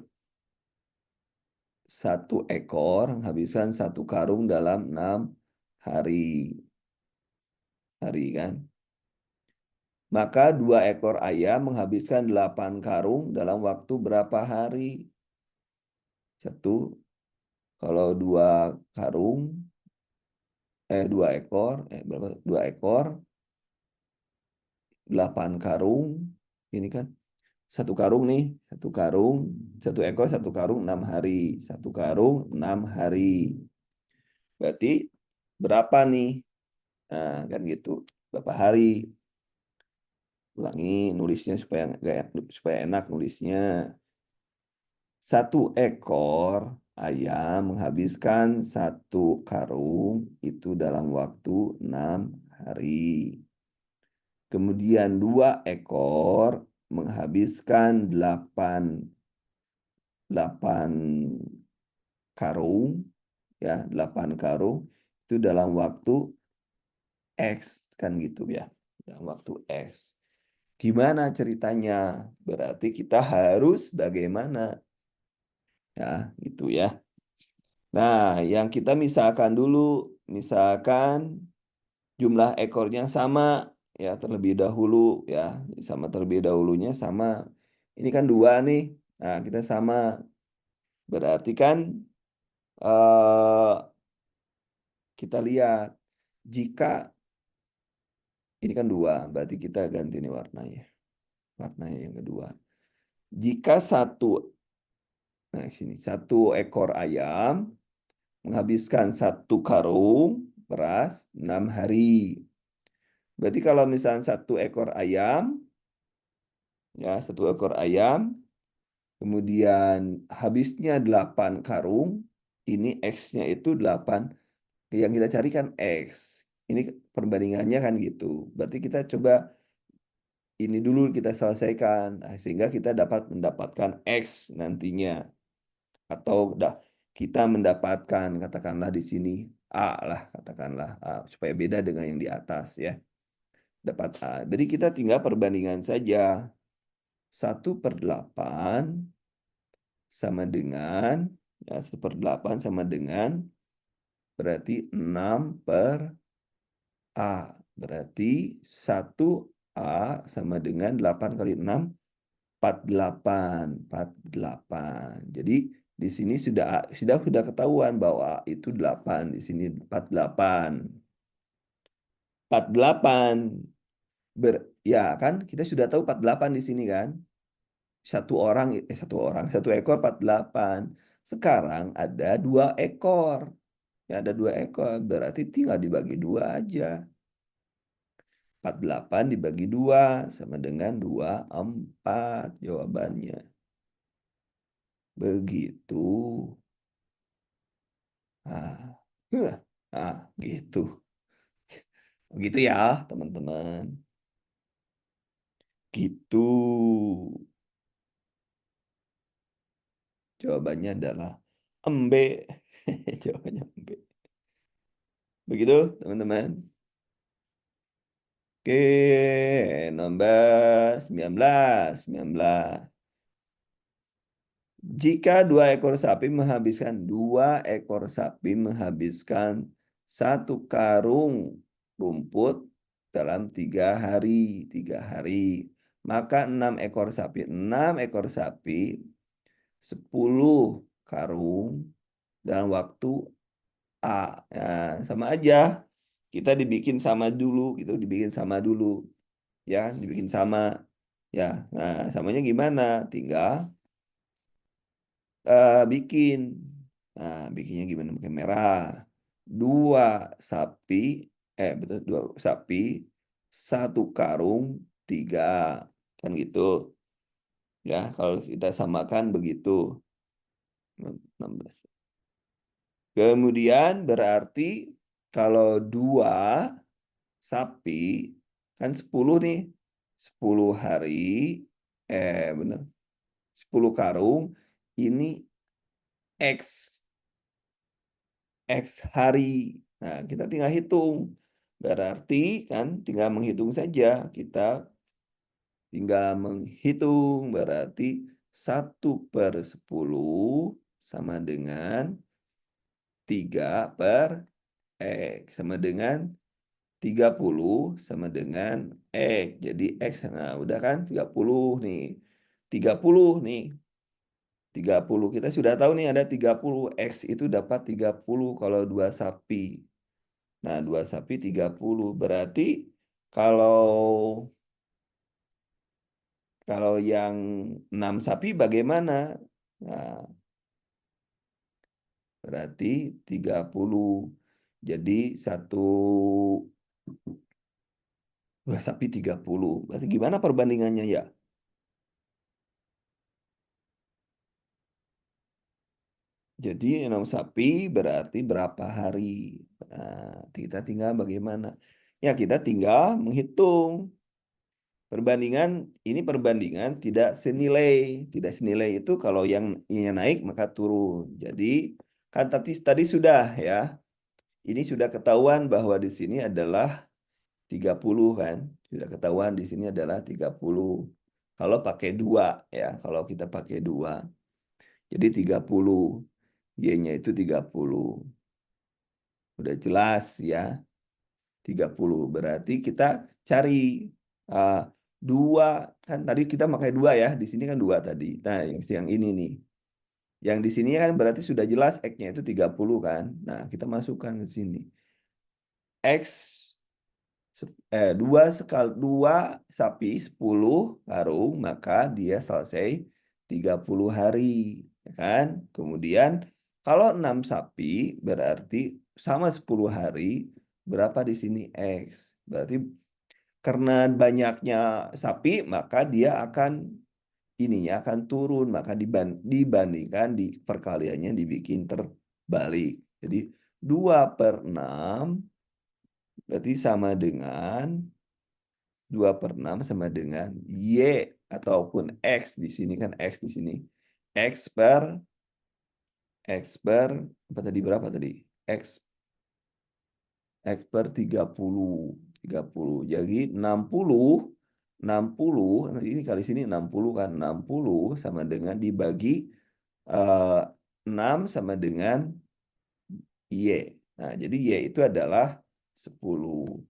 ekor menghabiskan satu karung dalam 6 hari. Hari kan? Maka 2 ekor ayam menghabiskan 8 karung dalam waktu berapa hari? Satu, kalau 2 karung, 2 ekor, berapa? 2 ekor, 8 karung. Ini kan satu karung nih, satu karung, 1 ekor, 1 karung 6 hari. 1 karung 6 hari. Berarti berapa nih? Nah, kan gitu. Berapa hari? Ulangi nulisnya supaya enak nulisnya. 1 ekor ayam menghabiskan 1 karung itu dalam waktu 6 hari. Kemudian 2 ekor menghabiskan 8 karung, ya 8 karung itu dalam waktu X kan gitu ya, dalam waktu X. Gimana ceritanya? Berarti kita harus bagaimana? Ya, gitu ya. Nah, yang kita misalkan dulu, misalkan jumlah ekornya sama ya terlebih dahulu ya, sama terlebih dahulunya sama. Ini kan 2 nih. Nah, kita sama. Berarti kan kita lihat jika ini kan 2, berarti kita ganti nih warnanya. Warnanya yang kedua. Jika sini 1 ekor ayam menghabiskan 1 karung beras 6 hari. Berarti kalau misalnya 1 ekor ayam, ya 1 ekor ayam, kemudian habisnya 8 karung, ini X-nya itu 8. Yang kita cari kan X. Ini perbandingannya kan gitu. Berarti kita coba ini dulu kita selesaikan. Nah, sehingga kita dapat mendapatkan X nantinya. Atau kita mendapatkan, katakanlah di sini A lah, katakanlah A, supaya beda dengan yang di atas ya. Dapat A. Jadi kita tinggal perbandingan saja. 1/8 sama dengan, ya 1/8 sama dengan, berarti 6/A. Berarti 1A sama dengan 8 kali 6, 48. 48. Jadi di sini sudah ketahuan bahwa itu 8. Di sini 48. 48. Ya kan kita sudah tahu 48 di sini kan. Satu ekor 48. Sekarang ada 2 ekor. Ya ada 2 ekor. Berarti tinggal dibagi 2 aja. 48 dibagi 2 sama dengan 24 jawabannya. Begitu. Nah, nah, gitu. Begitu ya, teman-teman. Gitu. Jawabannya adalah embe. Jawabannya embe. Begitu, teman-teman. Oke, nomor 19. 19. Jika dua ekor sapi menghabiskan satu karung rumput dalam 3 hari, maka 10 karung dalam waktu A. Ya, sama aja. Kita dibikin sama dulu, gitu, dibikin sama dulu, ya, dibikin sama, ya. Nah, samanya gimana? Tinggal bikin. Nah, bikinnya gimana? Pakai merah. Dua sapi, betul, dua sapi, satu karung, 3. Kan gitu. Ya, kalau kita samakan begitu. 16. Kemudian berarti kalau dua sapi, kan 10 nih. 10 hari, bener. 10 karung, ini X. X hari. Nah, kita tinggal hitung. Berarti kan tinggal menghitung saja. Kita tinggal menghitung. Berarti 1/10 sama dengan 3/X. Sama dengan 30 sama dengan X. Jadi X. Nah, udah kan 30 nih. 30 nih. 30. Kita sudah tahu nih ada 30. X itu dapat 30 kalau dua sapi. Nah, dua sapi 30. Berarti kalau kalau yang 6 sapi bagaimana? Nah, berarti 30. Jadi dua sapi 30. Berarti gimana perbandingannya ya? Jadi 6 sapi berarti berapa hari? Nah, kita tinggal bagaimana? Ya, kita tinggal menghitung. Perbandingan tidak senilai. Tidak senilai itu kalau yang naik maka turun. Jadi kan tadi sudah ya. Ini sudah ketahuan bahwa di sini adalah 30 kan. Sudah ketahuan di sini adalah 30. Kalau pakai 2 ya, kalau kita pakai 2. Jadi 30. Y-nya itu 30. Udah jelas ya. 30 berarti kita cari uh, 2, kan tadi kita pakai 2 ya, di sini kan 2 tadi. Nah, yang ini nih. Yang di sini kan berarti sudah jelas X-nya itu 30 kan. Nah, kita masukkan ke sini. X 2 sapi 10 karung, maka dia selesai 30 hari, ya kan? Kemudian kalau 6 sapi berarti sama 10 hari, berapa di sini X? Berarti karena banyaknya sapi, maka dia akan ininya akan turun, maka dibandingkan di perkaliannya dibikin terbalik. Jadi 2/6 berarti sama dengan 2/6 sama dengan Y ataupun X di sini kan X di sini. X per apa tadi, berapa tadi? X per 30. 30. Jadi 60 ini kali sini 60 kan. 60 sama dengan dibagi eh, 6 sama dengan Y. Nah, jadi Y itu adalah 10.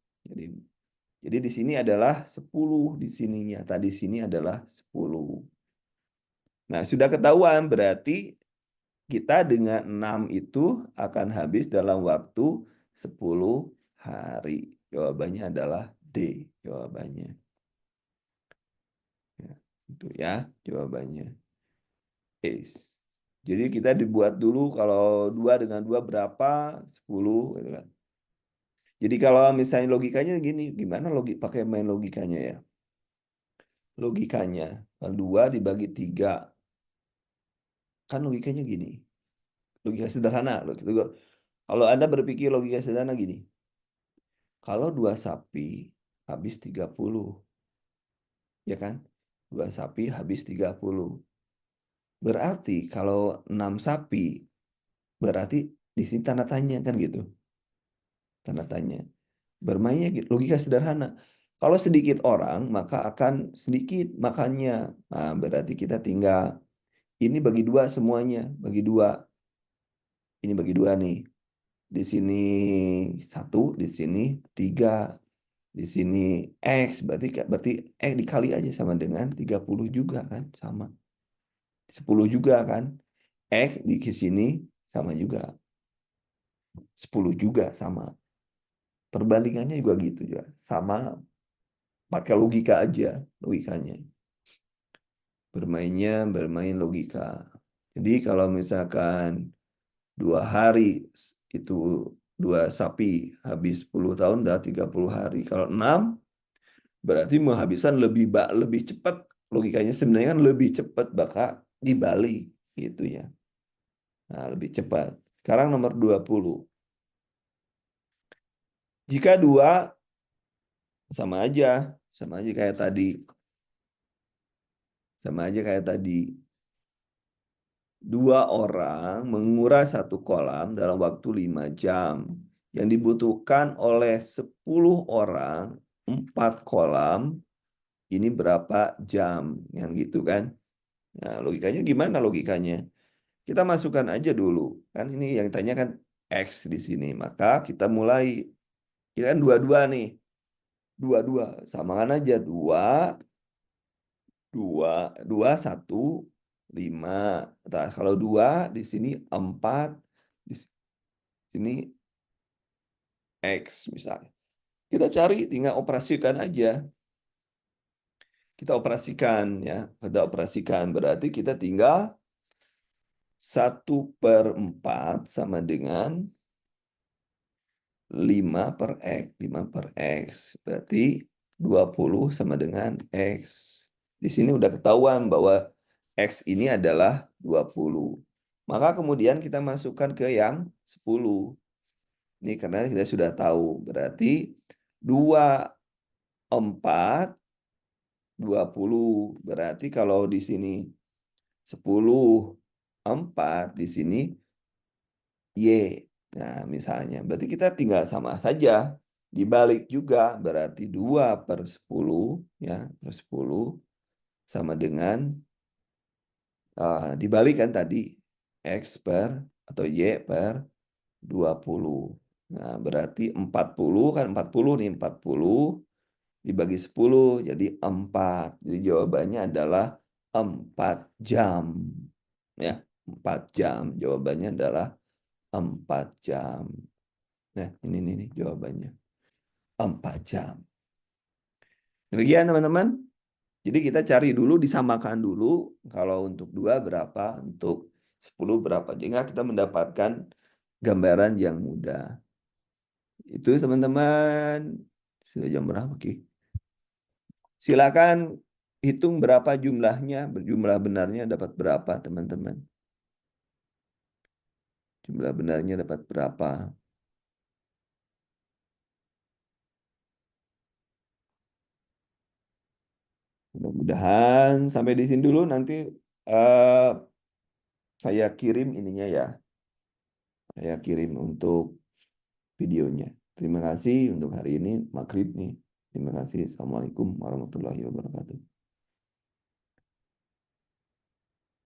Jadi di sini adalah 10 di sininya. Tadi sini adalah 10. Nah, sudah ketahuan berarti kita dengan 6 itu akan habis dalam waktu 10 hari. Jawabannya adalah D. Jawabannya. Ya, itu ya jawabannya. Is. Jadi kita dibuat dulu kalau 2 dengan 2 berapa? 10 gitu kan. Jadi kalau misalnya logikanya gini, gimana pakai main logikanya ya? Logikanya, 2 dibagi 3. Kan logikanya gini. Logika sederhana. Kalau Anda berpikir logika sederhana gini. Kalau 2 sapi habis 30, ya kan? 2 sapi habis 30. Berarti kalau 6 sapi, berarti di sini tanda tanya kan gitu. Tanda tanya. Bermainnya gitu. Logika sederhana. Kalau sedikit orang, maka akan sedikit makannya. Nah, berarti kita tinggal ini bagi dua semuanya. Bagi dua. Ini bagi dua nih. Di sini 1, di sini 3, di sini X. Berarti X dikali aja sama dengan 30 juga kan. Sama. 10 juga kan. X di sini sama juga. 10 juga sama. Perbandingannya juga gitu juga. Sama, pakai logika aja logikanya. Bermain logika. Jadi kalau misalkan 2 hari itu 2 sapi habis 10 tahun dah 30 hari. Kalau 6 berarti menghabiskan lebih cepat. Logikanya sebenarnya kan lebih cepat bakal dibalik gitu ya. Nah, lebih cepat. Sekarang nomor 20. Jika 2 sama aja kayak tadi. Sama aja kayak tadi. 2 orang menguras 1 kolam dalam waktu 5 jam. Yang dibutuhkan oleh 10 orang, 4 kolam, ini berapa jam? Yang gitu kan. Nah, logikanya gimana logikanya? Kita masukkan aja dulu. Kan ini yang tanya kan X di sini. Maka kita mulai. Kita kan dua-dua nih. Dua-dua. Samakan aja. Dua, dua, dua, 1, 5. Nah, kalau 2 di sini 4, di sini X misalnya. Kita cari, tinggal operasikan aja. Kita operasikan ya. Kita operasikan berarti kita tinggal 1/4 sama dengan 5/X. 5/X. Berarti 20 sama dengan X. Di sini udah ketahuan bahwa X ini adalah 20. Maka kemudian kita masukkan ke yang 10. Ini karena kita sudah tahu. Berarti 24, 20. Berarti kalau di sini 10, 4, di sini Y. Nah, misalnya. Berarti kita tinggal sama saja. Dibalik juga. Berarti 2/10. Ya, per 10. Sama dengan. Dibalik kan tadi. X per. Atau Y per 20. Nah, berarti 40 kan 40 nih 40 dibagi 10 jadi 4. Jadi jawabannya adalah 4 jam. Ya, 4 jam. Jawabannya adalah 4 jam. Nah, ini nih jawabannya. 4 jam. Demikian teman-teman. Jadi kita cari dulu, disamakan dulu. Kalau untuk 2 berapa, untuk 10 berapa. Sehingga kita mendapatkan gambaran yang mudah. Itu teman-teman. Sudah jam berapa, Ki? Silakan hitung berapa jumlahnya. Jumlah benarnya dapat berapa, teman-teman. Jumlah benarnya dapat berapa. Mudah-mudahan sampai di sini dulu. Nanti eh, saya kirim ininya ya. Saya kirim untuk videonya. Terima kasih untuk hari ini. Maghrib nih. Terima kasih. Assalamualaikum warahmatullahi wabarakatuh.